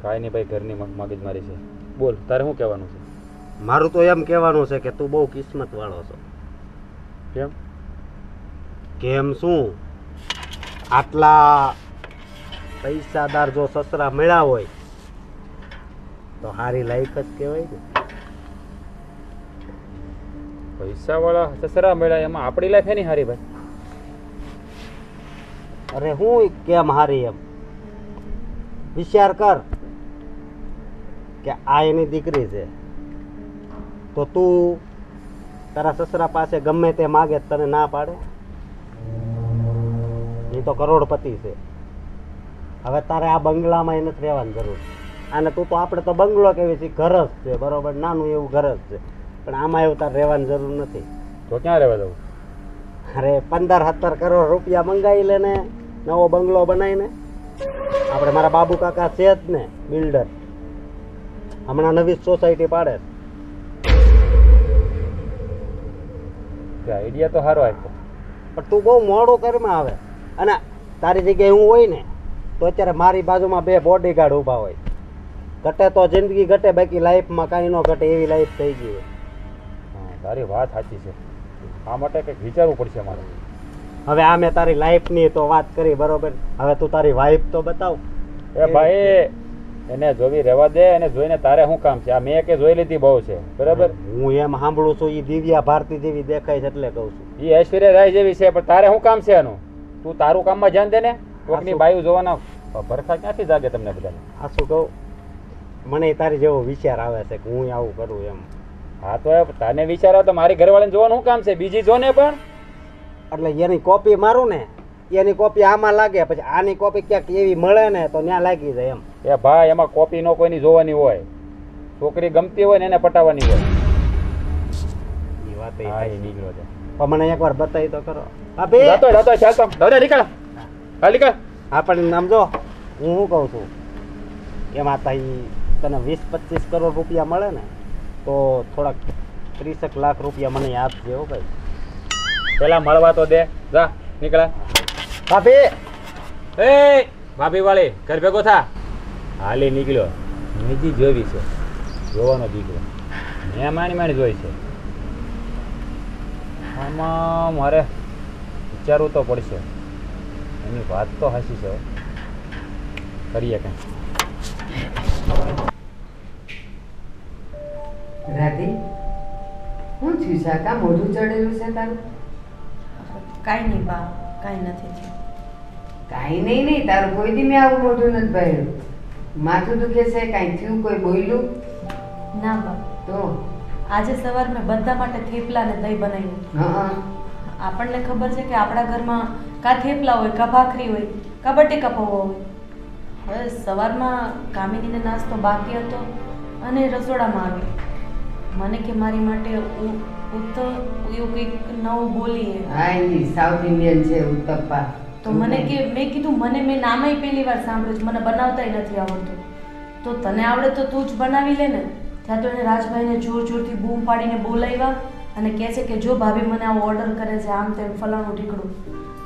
કાંઈ નહીં ભાઈ, ઘરની મગજ મારી છે. બોલ, તારે શું કહેવાનું છે? મારું તો એમ કહેવાનું છે કે તું બહુ કિસ્મત વાળો છો. કેમ? કેમ શું? આટલા પૈસાદાર જો સસરા મળ્યા હોય તો સારી લાઈફ જ કહેવાય ને. પૈસા વાળા સસરા મળ્યા એમાં આપણી લાઈફ એની હારી ભાઈ. અરે હું કેમ હારી એમ વિચાર કર કે આ એની દીકરી છે તો તું તારા સસરા પાસે ગમે તે માગે તને ના પાડે? એ તો કરોડપતિ છે. હવે તારે આ બંગલામાં નથી રહેવાની જરૂર. અને તું તો આપણે તો બંગલો કેવી છે, ઘર જ છે, બરોબર, નાનું એવું ઘર જ છે, પણ આમાં એવું તારે રહેવાની જરૂર નથી. તો ક્યાં રહેવા દઉં? અરે 15-17 કરોડ રૂપિયા મંગાવી લે ને, નવો બંગલો બનાવીને. આપણે મારા બાબુ કાકા છે જ ને બિલ્ડર, હમણાં નવી સોસાયટી પાડે. આઈડિયા તો સારો આપ્યો, પણ તું બહુ મોડું કરીમાં આવે. અને તારી જગ્યાએ હું હોય ને તો અત્યારે મારી બાજુમાં 2 બોડીગાર્ડ ઊભા હોય. ઘટે તો જિંદગી ઘટે, બાકી લાઈફમાં કાંઈ ન ઘટે એવી લાઈફ થઈ ગઈ હોય. હા તારી વાત સાચી છે. આ માટે કંઈક વિચારવું પડશે મારે. હવે આ મેં તારી લાઈફની તો વાત કરી, બરોબર, હવે તું તારી વાઈફ તો બતાવ. એ ભાઈ, એને જોવી રહેવા દે, અને જોઈને તારે શું કામ છે? આ મેં કે જોઈ લીધી બહુ છે, બરાબર. હું એમ સાંભળું છું એ દિવ્યા ભારતી જેવી દેખાય છે એટલે કહું છું. એ ઐશ્વર્યા રાય જેવી છે, પણ તારે શું કામ છે એનું? તું તારું કામમાં ધ્યાન દે ને. કોકની બાયું જોવાના ભરખા ક્યાંથી જાગે તમને બધાને? આ શું કહું, મને તારી જેવો વિચાર આવે છે કે હું આવું કરું એમ. હા તો તને વિચાર આવે તો મારી ઘરવાળીને જોવાનું શું કામ છે? બીજી જો ને. પણ એટલે એની કોપી મારું ને, એની કોપી આમાં લાગે, પછી આની કોપી ક્યાંક એવી મળે ને તો ત્યાં લાગી જાય એમ. એ ભાઈ, એમાં કોપી નો કોઈની જોવાની હોય. છોકરી ગમતી હોય ને એને પટાવવાની હોય. એ વાત હા, એ નીકળ્યો છે. પણ મને એકવાર બતાવી તો કરો. ચાલ તો દોડે નીકળ. હા નીકળ. હા પણ સમજો હું શું કહું છું, એમાં તઈ તને 20-25 કરોડ રૂપિયા મળે ને તો થોડાક 30 લાખ રૂપિયા મને આપજે હો ભાઈ. પેલા મળવા તો દે. જા નીકળ્યા. ભાભી એ ભાભી વાળી ઘર ભેગો થા. હાલી નીકળ્યો. નીજી જોવી છે. જોવાનો દીકરો. મેં માણી જોઈ છે. આમાં મારે વિચારવું તો પડશે. એની વાત તો હાચી છે. કરીએ કંઈ. રાધી, શું થયું છે? કા મોઢું ચડેલું છે તારું? કાંઈ નહીં બા, કાંઈ નથી થયું. કાંઈ નહીં તારું કોઈ દી મેં આવું મોઢું નથી ભર્યું. માથું દુખે છે? કાંઈ થયું? કોઈ બોલ્યું? ના બા, તો આજે સવાર મેં બધા માટે થેપલા ને દહીં બનાવ્યું. હા, આપણને ખબર છે કે આપણા ઘરમાં કા થેપલા હોય, કા ભાખરી હોય, કા બટેકા પૌવા હોય. હવે સવારમાં કામિનીને નાસ્તો બાકી હતો અને રસોડામાં આવી. મને કે મારી માટે એવું કંઈક નવું બોલીએ. હા, એ સાઉથ ઇન્ડિયન છે ઉત્તપ્પા. તો મને કે મેં કીધું મને નામે પહેલી વાર સાંભળ્યું છે, મને બનાવતાય નથી આવડતું. તો તને આવડે તો તું જ બનાવી લે ને. ત્યાં તો એને રાજભાઈને જોરથી બૂમ પાડીને બોલાવ્યા અને કહે છે કે જો ભાભી મને આવો ઓર્ડર કરે છે, આમ તેમ ફલાણું ઢીકડું.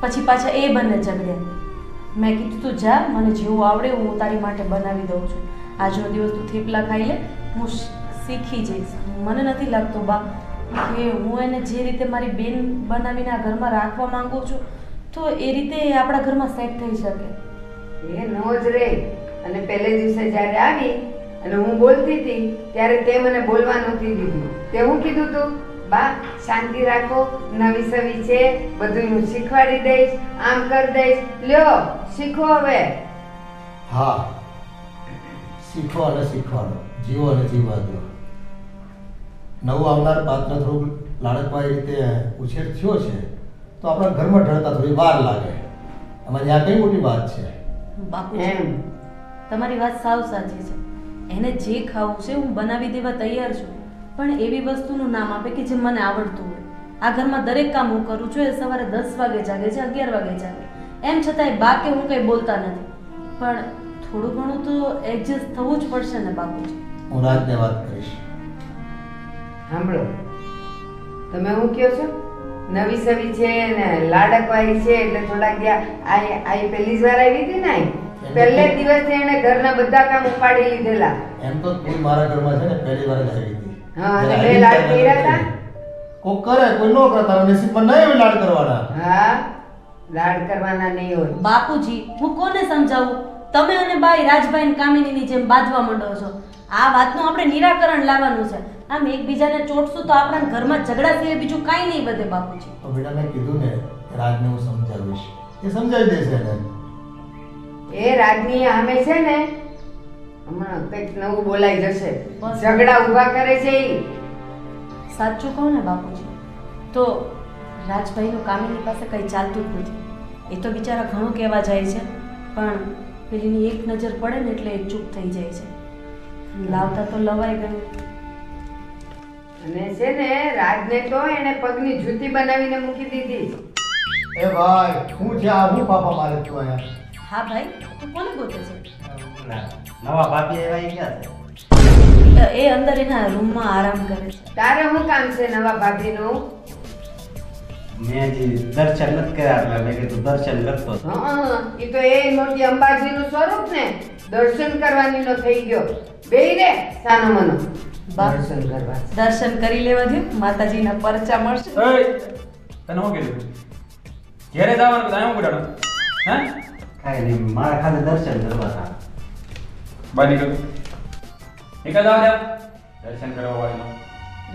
પછી પાછા એ બંને ઝઘડ્યા. મેં કીધું તું જા, મને જેવું આવડે હું તારી માટે બનાવી દઉં છું. આજનો દિવસ તું થેપલા ખાઈ લે, હું શીખી જઈશ. મને નથી લાગતું બા કે હું એને જે રીતે મારી બેન બનાવીને આ ઘરમાં રાખવા માંગુ છું તો એ રીતે એ આપણા ઘરમાં સેટ થઈ શકે. એ નો જ રે. અને પહેલે દિવસે જ્યારે આવી અને હું બોલતી હતી ત્યારે તે મને બોલવા નહોતી દીધું. તે હું કીધું તું, બા શાંતિ રાખો, નવી સવી છે, બધું હું શીખવાડી દઈશ, આમ કરી દઈશ. લ્યો શીખો હવે. હા, શીખો અને શીખવાડો, જીવો અને જીવવા દો. નવું આવનાર પાત્ર થોડુંક લાડકવાઈ રીતે ઉછેર થયો છે તો આપણા ઘરમાં ઢળતા થોડી વાર લાગે. આમાં ત્યાં કઈ મોટી વાત છે. બાપુજી, તમારી વાત સાવ સાચી છે. એને જે ખાવું છે હું બનાવી દેવા તૈયાર છું, પણ એવી વસ્તુનું નામ આપે કે જે મને આવડતું હોય. આ ઘરમાં દરેક કામ હું કરું છું. એ સવારે 10 વાગે જાગે છે, 11 વાગે જાગે. એમ છતાંય બા કે હું કંઈ બોલતા નથી. પણ થોડું ઘણું તો એડજસ્ટ થવું જ પડશે ને બાપુજી. હું રાજને વાત કરીશ. સાંભળો, તમે હું કહો છો? નવી સવી છે ને લાડકવાઈ છે એટલે થોડાક આ પહેલી જ વાર આવી હતી ને. પહેલે દિવસથી એને ઘરના બધા કામ ઉપાડી લીધેલા. એમ તો તું મારા ઘરમાં છે ને પહેલી વાર જ આવી હતી. હા, અને બે લાડ કર્યા હતા. કોક કરે, કોઈ નો કરે. તારા નસીબમાં નહીં હોય લાડ કરવાના. હા, લાડ કરવાના નહીં હોય. બાપુજી, હું કોને સમજાવું? તમે અને બાઈ રાજભાઈ અને કામિનીની જેમ બાંધવા માંડો છો. આ વાતનું આપણે નિરાકરણ લાવવાનું છે. આમ એકબીજાને ચોટશું તો આપણા ઘરમાં ઝઘડા સિવાય બીજું કાંઈ નહીં વધે બાપુજી. તો બેટા મેં કીધું ને કે રાજને હું સમજાવીશ, એ સમજાવી દેશે એને. એ રાજની સામે છે ને હમણાં કંઈક નવું બોલાઈ જશે. બસ. ઝઘડા ઊભા કરે છે ઈ. સાચું કહું ને બાપુજી, તો રાજભાઈનું કામિની પાસે કંઈ ચાલતું જ નથી. એ તો બિચારા ઘણું કહેવા જાય છે, પણ પેલીની એક નજર પડે ને એટલે એ ચૂપ થઈ જાય છે. લાવતા તો લવાઈ ગયું. અને છે ને રાજને તો એને પગની જૂતી બનાવીને મૂકી દીધી. એ ભાઈ, હું છે આ? હું પાપા મારે તું અહીંયા? હા ભાઈ, તું કોને ગોતે છે? નવા ભાભી આવ્યા એ ક્યાં છે? એ અંદર એના રૂમમાં આરામ કરે છે. તારે શું કામ છે નવા ભાભીનું? મેં હજી દર્શન નથી કર્યા એટલે મેં કીધું દર્શન કરતો હતો. હા, એ તો એ મોટી અંબાજીનું સ્વરૂપ ને દર્શન કરવાની નો થઈ ગયો. બેહી રે સાનો મનો. દર્શન કરવા. દર્શન કરી લેવા દો, માતાજીના પરચા મળશે. તને શું કીધું? ઘેરે જવાનું તો અહીંયા ઉડાડો. હે? કાંઈ નહીં, મારા ખાલી દર્શન કરવા હતા. બહાર નીકળ. નીકળ જાવ રે. દર્શન કરવા વાળીનો.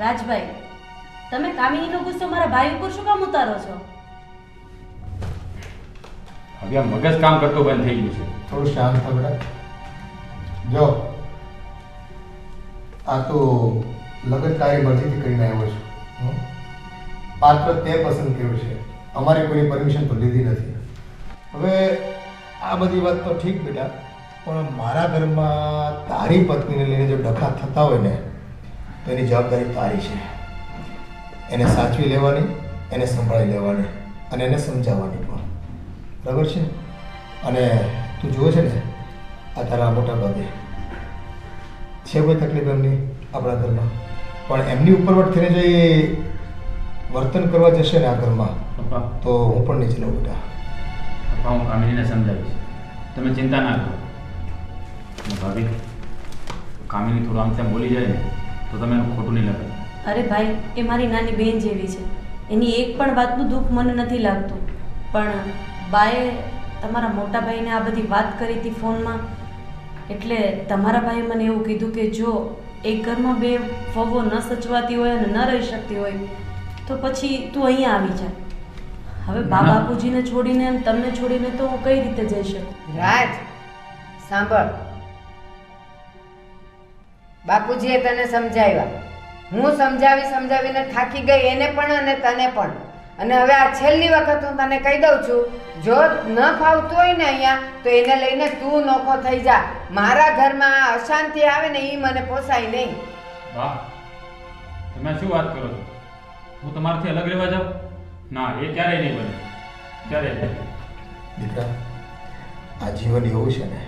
રાજભાઈ, તમે કામિનીનો ગુસ્સો મારા ભાઈ ઉપર શું કામ ઉતારો છો? હવે આ મગજ કામ કરતું બંધ થઈ ગયું છે. થોડું શાંત થા બેટા. જો આ તો લગ્ન તારી મરજીથી કરીને આવ્યો છું. પાત્ર તે પસંદ કર્યું છે, અમારે કોઈ પરમિશન તો લીધી નથી. હવે આ બધી વાત તો ઠીક બેટા, પણ મારા ઘરમાં તારી પત્નીને લઈને જો ડખા થતા હોય ને તો એની જવાબદારી તારી છે. એને સાચવી લેવાની, એને સંભાળી લેવાની અને એને સમજાવવાની પણ. બરાબર છે? અને તું જુએ છે ને આ તારા મોટા ભાગે છે કોઈ તકલીફ એમની આપણા ઘરમાં, પણ એમની ઉપરવટ થઈને જો એ વર્તન કરવા જશે ને આ ઘરમાં પપ્પા, તો હું પણ નીચે લઉં બેટા. પપ્પા હું કામિનીને સમજાવીશ, તમે ચિંતા ના કરો. અને ભાભી, કામિની થોડું આમ તેમ બોલી જાય ને તો તમે એનું ખોટું નહીં લાગે. અરે ભાઈ, એ મારી નાની બહેન જેવી છે, એની એક પણ વાતનું દુઃખ મને નથી લાગતું. પણ બાએ તમારા મોટા ભાઈને આ બધી વાત કરી હતી ફોનમાં, એટલે તમારા ભાઈએ મને એવું કીધું કે જો એક ઘરમાં બે વહુઓ ન સચવાતી હોય અને ન રહી શકતી હોય તો પછી તું અહીંયા આવી જા. હવે બાપુજીને છોડીને અને તમને છોડીને તો હું કઈ રીતે જઈ શકું? રાજ સાંભળ, બાપુજીએ તને સમજાવ્યા, હું સમજાવીને થાકી ગઈ, એને પણ અને તને પણ. અને હવે આ છેલ્લી વખત હું તને કહી દઉં છું, જો ન ફાવતું હોય ને અહીંયા તો એને લઈને તું નોખો થઈ જા. મારા ઘરમાં અશાંતિ આવે ને એ મને પોસાય નહીં. વાહ, તમે શું વાત કરો છો? હું તમારાથી અલગ રહેવા જાઉં? ના, એ ક્યારેય નહીં બને. ક્યારે? દીકરા, આ જીવન એવું છે ને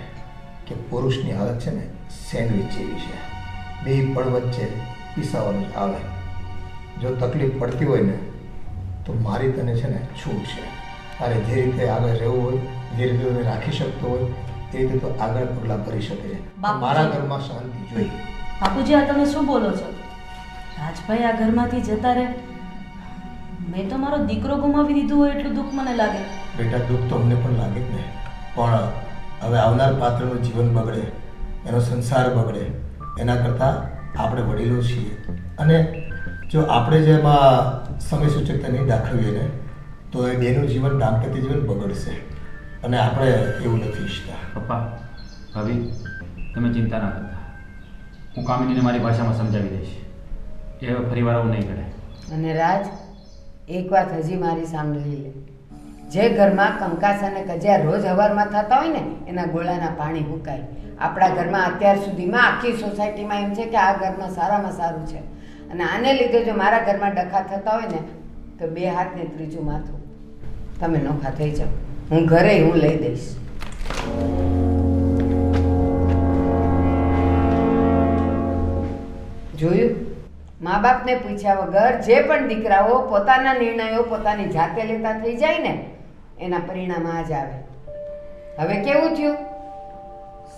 કે પુરુષની હાલત છે ને સેન્ડવિચ જેવી છે, બે પડ વચ્ચે પીસાવાનું આવે. જો તકલીફ પડતી હોય ને તો મારી તને છે ને છૂટ છે. તારે જે રીતે આગળ રહેવું હોય, જે રીતે તને રાખી શકતો હોય એ રીતે તો આગળ પગલાં ભરી શકે છે. મારા ઘરમાં શાંતિ જોઈએ. બાપુજી, આ તમે શું બોલો છો? રાજભાઈ આ ઘરમાંથી જતા રહે, મેં તો મારો દીકરો ગુમાવી દીધો હોય એટલું દુઃખ મને લાગે. બેટા, દુઃખ તો અમને પણ લાગે જ ને, પણ હવે આવનાર પાત્રનું જીવન બગડે, એનો સંસાર બગડે, એના કરતાં આપણે વડીલો છીએ અને જો આપણે જે એમાં સમય સૂચકતા નહીં દાખવીએ ને તો એ બેનું જીવન, દાંપત્ય જીવન બગડશે અને આપણે એવું નથી ઈચ્છતા. પપ્પા, ભાભી, તમે ચિંતા ના કરતા. હું કામિનીને મારી ભાષામાં સમજાવી દઈશ. એ હવે ફરીવાર આવું નહીં કરે. અને રાજ, એક વાત હજી મારી સાંભળી લે. જે ઘરમાં કંકાસ અને કજિયા રોજ હવારમાં થતા હોય ને એના ગોળાના પાણી હુકાય. આપણા ઘરમાં અત્યાર સુધીમાં આખી સોસાયટીમાં એમ છે કે આ ઘરમાં સારામાં સારું છે, અને આને લીધે જો મારા ઘરમાં ડખા થતા હોય ને તો બે હાથ ને ત્રીજું માથું. તમે નોખા થઈ જાઓ, હું ઘરે હું લઈ દઈશ. જોયું, મા બાપને પૂછ્યા વગર જે પણ દીકરાઓ પોતાના નિર્ણયો પોતાની જાતે લેતા થઈ જાય ને એના પરિણામ આ જ આવે. હવે કેવું થયું?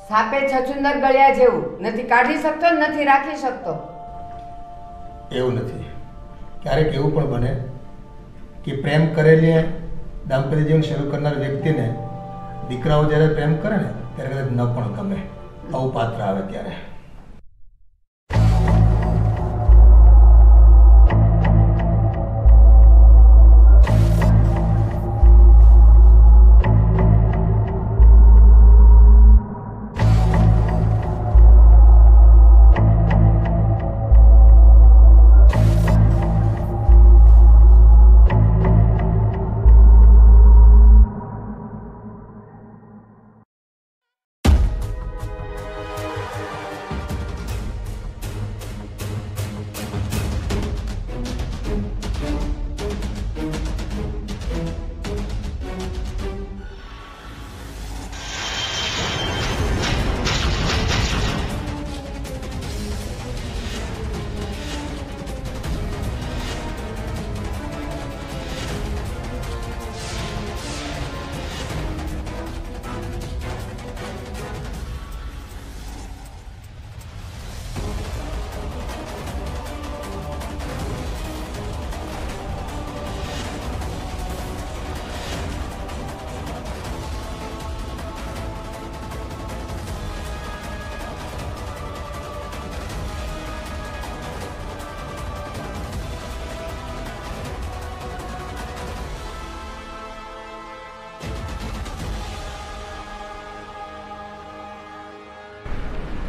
સાપે છછુંદર ગળ્યા જેવું, નથી કાઢી શકતો નથી રાખી શકતો. એવું નથી. ક્યારેક એવું પણ બને કે પ્રેમ કરેલી દાંપત્ય જીવન શરૂ કરનાર વ્યક્તિને દીકરાઓ જ્યારે પ્રેમ કરે ને ત્યારે કદાચ ન પણ ગમે. આવું પાત્ર આવે ત્યારે.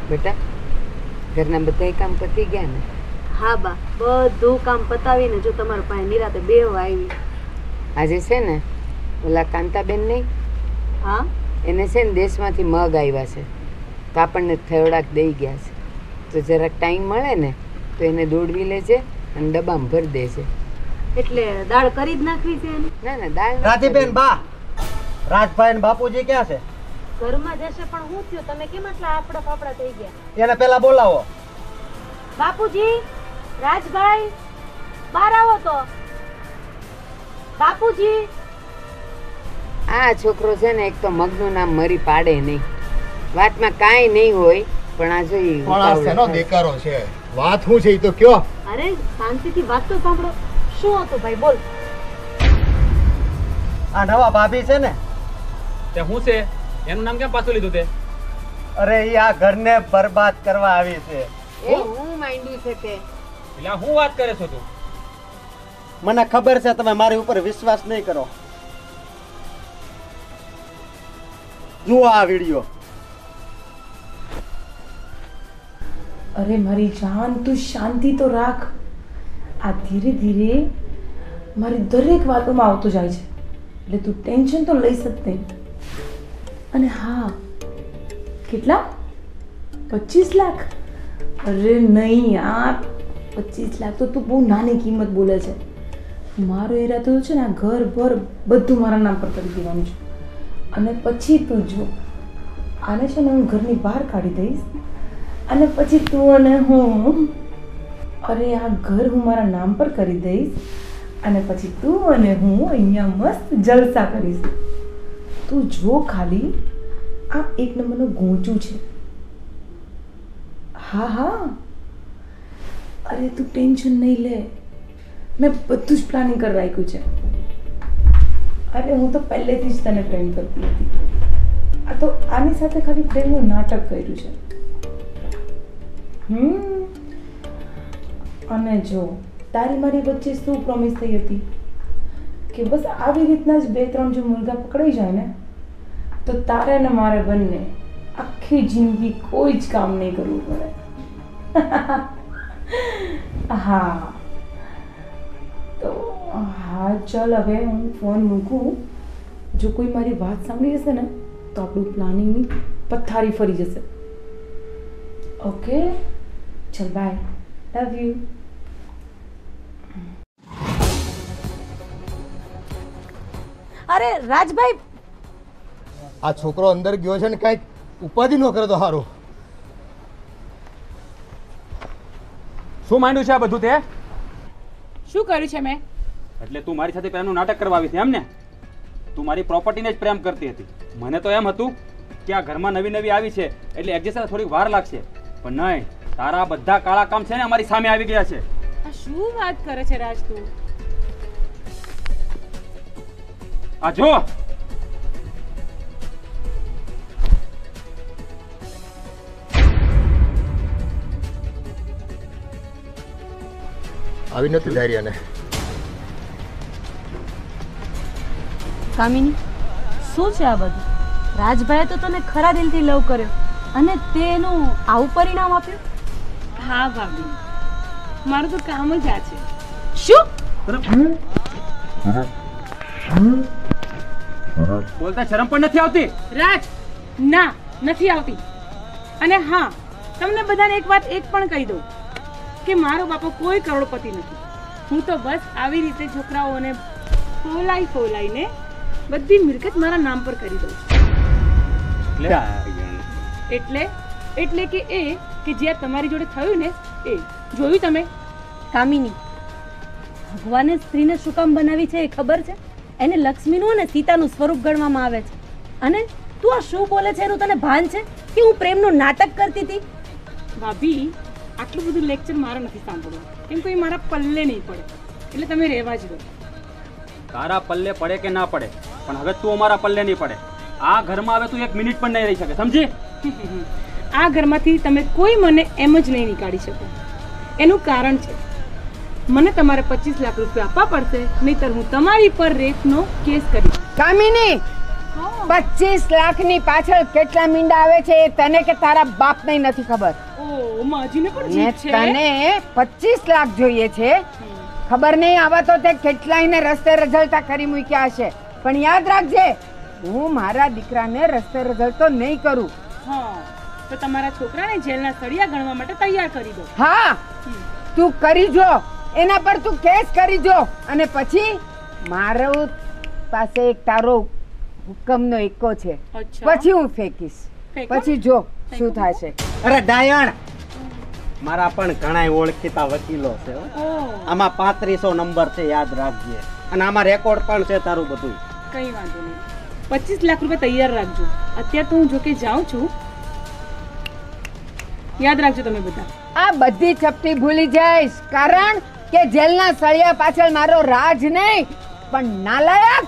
બેટા, ઘરના બધા કામ પતી ગયા ને? હા બા, બધું કામ પતાવીને જો તમારા પાસે નિરાતે બેહવા આવી. આજે છે ને ઓલા કાંતાબેન નહીં, હા, એને છે ને દેશમાંથી મગ આવ્યા છે તો આપણને થોડાક દઈ ગયા છે, તો જરાક ટાઈમ મળે ને તો એને દોડવી લેજે અને ડબ્બામાં ભરી દેજે. એટલે દાળ કરી જ નાખવી છે એની? ના ના, દાળ નથી રાધીબેન કરવી. બા, રાજભાઈ ને બાપુજી ક્યાં છે? ઘરમાં જશે પણ હું થયું? તમે કેમ આટલા આપડા ફાફડા થઈ ગયા? એને પેલા બોલાવો. બાપુજી, રાજભાઈ, બહાર આવો તો. બાપુજી, આ છોકરો છે ને એક તો મગનું નામ મરી પાડે નહીં, વાતમાં કાંઈ નહીં હોય પણ આ જો ઈ પણ આ શેનો દેકારો છે? વાત શું છે ઈ તો કયો. અરે શાંતિથી વાત તો સાંભળો. શું હતું ભાઈ, બોલ. આ નવા ભાભી છે ને, તે શું છે? એનું નામ કેમ પાછું લીધું તે? અરે ઈ આ ઘરને બરબાદ કરવા આવી છે. એ હું માંડ્યું છે તે. એટલે આ શું વાત કરે છો તું? મને ખબર છે તમે મારી ઉપર વિશ્વાસ નહીં કરો. જુઓ આ વિડીયો. અરે મારી જાન, તું શાંતિ તો રાખ. આ ધીરે ધીરે મારી દરેક વાતોમાં આવતો જાય છે, એટલે તું ટેન્શન તો લઈ શકતે. અને હા, કેટલા? 25 લાખ? અરે નહીં યાર, 25 લાખ તો તું બહુ નાની કિંમત બોલે છે. મારો ઈરાદો છે ને, આ ઘર ભર બધું મારા નામ પર કરી દેવાનું છે. અને પછી તું જો, આને છે ને હું ઘરની બહાર કાઢી દઈશ, અને પછી તું અને હું, અરે આ ઘર હું મારા નામ પર કરી દઈશ, અને પછી તું અને હું અહીંયા મસ્ત જલસા કરીશ. તું જો ખાલી, આ એક નંબરનું ગોંચું છે. હા હા, અરે તું ટેન્શન નહીં લે, મેં બધું જ પ્લાનિંગ કરી રાખ્યું છે. અરે હું તો પહેલેથી જ તને પ્રેમ કરતી હતી. આ તો આની સાથે ખાલી પ્રેમનું નાટક કર્યું છે. અને જો તારી મારી વચ્ચે શું પ્રોમિસ થઈ હતી કે બસ આવી રીતના જ 2-3 જો મુર્ગા પકડાઈ જાય ને, તો તારે ને મારે બંને આખી જિંદગી કોઈ જ કામ નહીં કરવું પડે. હા તો હા ચાલ, હવે હું ફોન મૂકું. જો કોઈ મારી વાત સાંભળી જશે ને તો આપણું પ્લાનિંગની પથારી ફરી જશે. ઓકે ચલ, બાય, લવ યુ. અરે રાજભાઈ, આ છોકરો અંદર ગયો છે ને, કાંઈક ઉપાધિ ન કરે તો સારું. શું માંડ્યું છે આ બધું તે? શું કર્યું છે મેં? એટલે તું મારી સાથે પ્રેમનું નાટક કરવા આવી છે એમ ને? તું મારી પ્રોપર્ટીને જ પ્રેમ કરતી હતી. મને તો એમ હતું કે આ ઘરમાં નવી નવી આવી છે એટલે એડજસ્ટ થતા થોડીક વાર લાગશે, પણ નહીં, તારા બધા કાળા કામ છે ને અમારી સામે આવી ગયા છે. આ શું વાત કરે છે રાજ તું? આ જો, આવી નથી ધાર્યાને. કામિની, શું છે આ બધું? રાજભાઈએ તો તને ખરા દિલથી લવ કર્યો અને તે એનું આવું પરિણામ આપ્યું? હા ભાભી, મારું તો કામ જ આ છે. શું બોલતા શરમ પણ નથી આવતી? રાજ, ના નથી આવતી. અને હા, તમને બધાને એક વાત પણ કહી દઉં કે મારો બાપો કોઈ કરોડપતિ નથી. હું તો બસ આવી રીતે છોકરાઓને ફોલાઈને બધી મિલકત મારા નામ પર કરી દઉં છું. એટલે કે એ કે જે તમારી જોડે થયું ને એ જોયું તમે? કામિની, ભગવાને સ્ત્રીને શું કામ બનાવી છે એ ખબર છે? એને લક્ષ્મીનું અને સીતાનું સ્વરૂપ ગણવામાં આવે છે. અને તું આ શું બોલે છે એનું તને ભાન છે કે હું પ્રેમનું નાટક કરતી હતી? ભાભી, આટલું બધું લેક્ચર મારે નથી સાંભળવું, કેમ કે એ મારા પલ્લે નહીં પડે, એટલે તમે રહેવા જ દો. તારા પલ્લે પડે કે ના પડે, પણ હવે તું અમારા પલ્લે નહીં પડે. આ ઘરમાં હવે તું 1 મિનિટ પણ નહીં રહી શકે, સમજી? આ ઘરમાંથી તમે કોઈ મને એમ જ નહીં નીકાળી શકો. એનું કારણ છે, મને તમારે 25 લાખ રૂપિયા આપવા પડશે, નહીંતર હું તમારી પર રેપનો કેસ કરીશ. કામિની, 25 લાખની પાછળ કેટલા મીંડા આવે છે એ તને કે તારા બાપને નથી ખબર. ઓ માજીને પણ ને જીત છે. તને 25 લાખ જોઈએ છે. ખબર નહીં, આવા તો તે કેટલાયને રસ્તે રઝળતા કરી મૂક્યા હશે, પણ યાદ રાખજે, હું મારા દીકરાને રસ્તે રઝળતો નહીં કરું. હા, તો તમારા છોકરાને જેલના સળિયા ગણવા માટે તૈયાર કરી દો. હા, તું કરી જો, એના પર તું કેસ કરી જો, અને પછી મારો પાસે એક તારો હુકમનો એકો છે, અચ્છા. પછી હું ફેંકીશ. ફેંકો? પછી જો શું થશે. અરે ડાયણ, મારા પણ ઘણા ઓળખીતા વકીલો છે હો. ઓહ, આમાં 3500 નંબર છે, યાદ રાખજે. અને આમાં રેકોર્ડ પણ છે તારું બધું. કઈ વાંધો નહીં. 25 લાખ રૂપિયા તૈયાર રાખજો. અત્યારે તો હું જોકે જાઉં છું. યાદ રાખજો તમે બધા. આ બધી ચપટી ભૂલી જઈશ, કારણ કે જેલના સળિયા પાછળ મારો રાજ નહીં પણ નાલાયક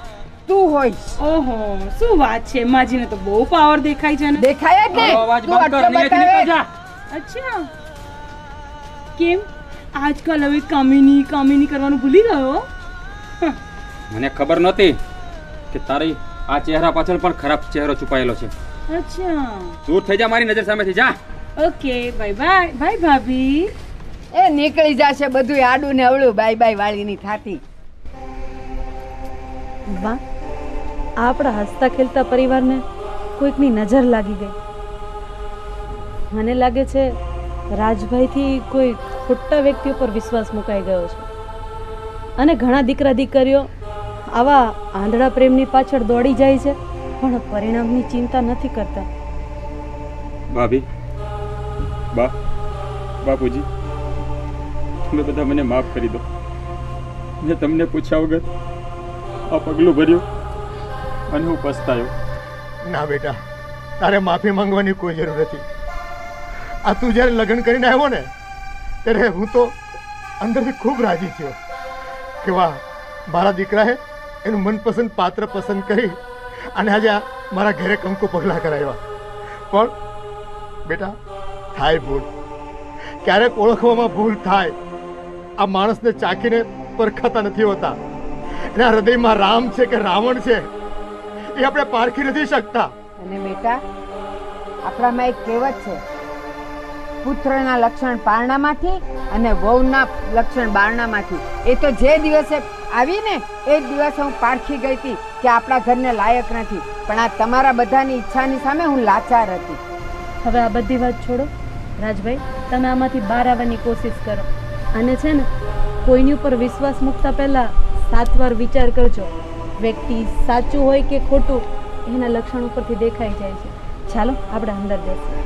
તું હોઈશ. ઓહો, શું વાત છે, માજીને તો બહુ પાવર દેખાય છે ને. દેખાય જ ને, અવાજ તું બંધ કર, આટલો નીચે બતાવે. નીકળ જા. અચ્છા, કેમ આજકાલ હવે કામિની કામિની કરવાનું ભૂલી ગયો? મને ખબર નહોતી કે તારી આ ચહેરા પાછળ પણ ખરાબ ચહેરો છુપાયેલો છે. અચ્છા, દૂર થઈ જા મારી નજર સામેથી, જા. Okay, bye bye. બાય ભાભી. એ નીકળી જશે બધું આડું ને અવળું બાય બાય વાળીની થાતી. વાહ, આપણા હસતા ખેલતા પરિવારને કોઈકની નજર લાગી ગઈ. મને લાગે છે રાજભાઈથી કોઈ ખોટા વ્યક્તિ ઉપર વિશ્વાસ મુકાઈ ગયો છે અને ઘણા દીકરા દીકરીઓ આવા આંધળા પ્રેમની પાછળ દોડી જાય છે પણ પરિણામની ચિંતા નથી કરતા. ભાભી, બાપુજી, તમે બધા મને માફ કરી દો. મેં તમને પૂછ્યા વગર આ પગલું ભર્યું અને હું પછતાયો. ના બેટા, તારે માફી માંગવાની કોઈ જરૂર નથી. આ તું જ્યારે લગ્ન કરીને આવ્યો ને ત્યારે હું તો અંદરથી ખૂબ રાજી થયો કે વાહ, મારા દીકરાએ એનું મનપસંદ પાત્ર પસંદ કરી અને આજે આ મારા ઘરે કંકુ પગલાં કરાવ્યા. પણ બેટા, થાય ભૂલ, ક્યારેક ઓળખવામાં ભૂલ થાય. આ માણસને ચાખીને પરખાતા નથી હોતા. એના હૃદયમાં રામ છે કે રાવણ છે એ આપણે પારખી નથી શકતા. અને બેટા, આપણામાં એક કહેવત છે, પુત્રના લક્ષણ પારણામાંથી અને વહુના લક્ષણ બારણામાંથી. એ તો જે દિવસે આવી ને એ જ દિવસે હું પારખી ગઈ હતી કે આપણા ઘરને લાયક નથી. પણ આ તમારા બધાની ઈચ્છાની સામે હું લાચાર હતી. હવે આ બધી વાત છોડો રાજભાઈ, તમે આમાંથી બહાર આવવાની કોશિશ કરો અને છે ને કોઈની ઉપર વિશ્વાસ મૂકતા પહેલા 7 વાર વિચાર કરજો. વ્યક્તિ સાચું હોય કે ખોટું એના લક્ષણ ઉપરથી દેખાઈ જાય છે. ચાલો આપણે અંદર બેસીએ.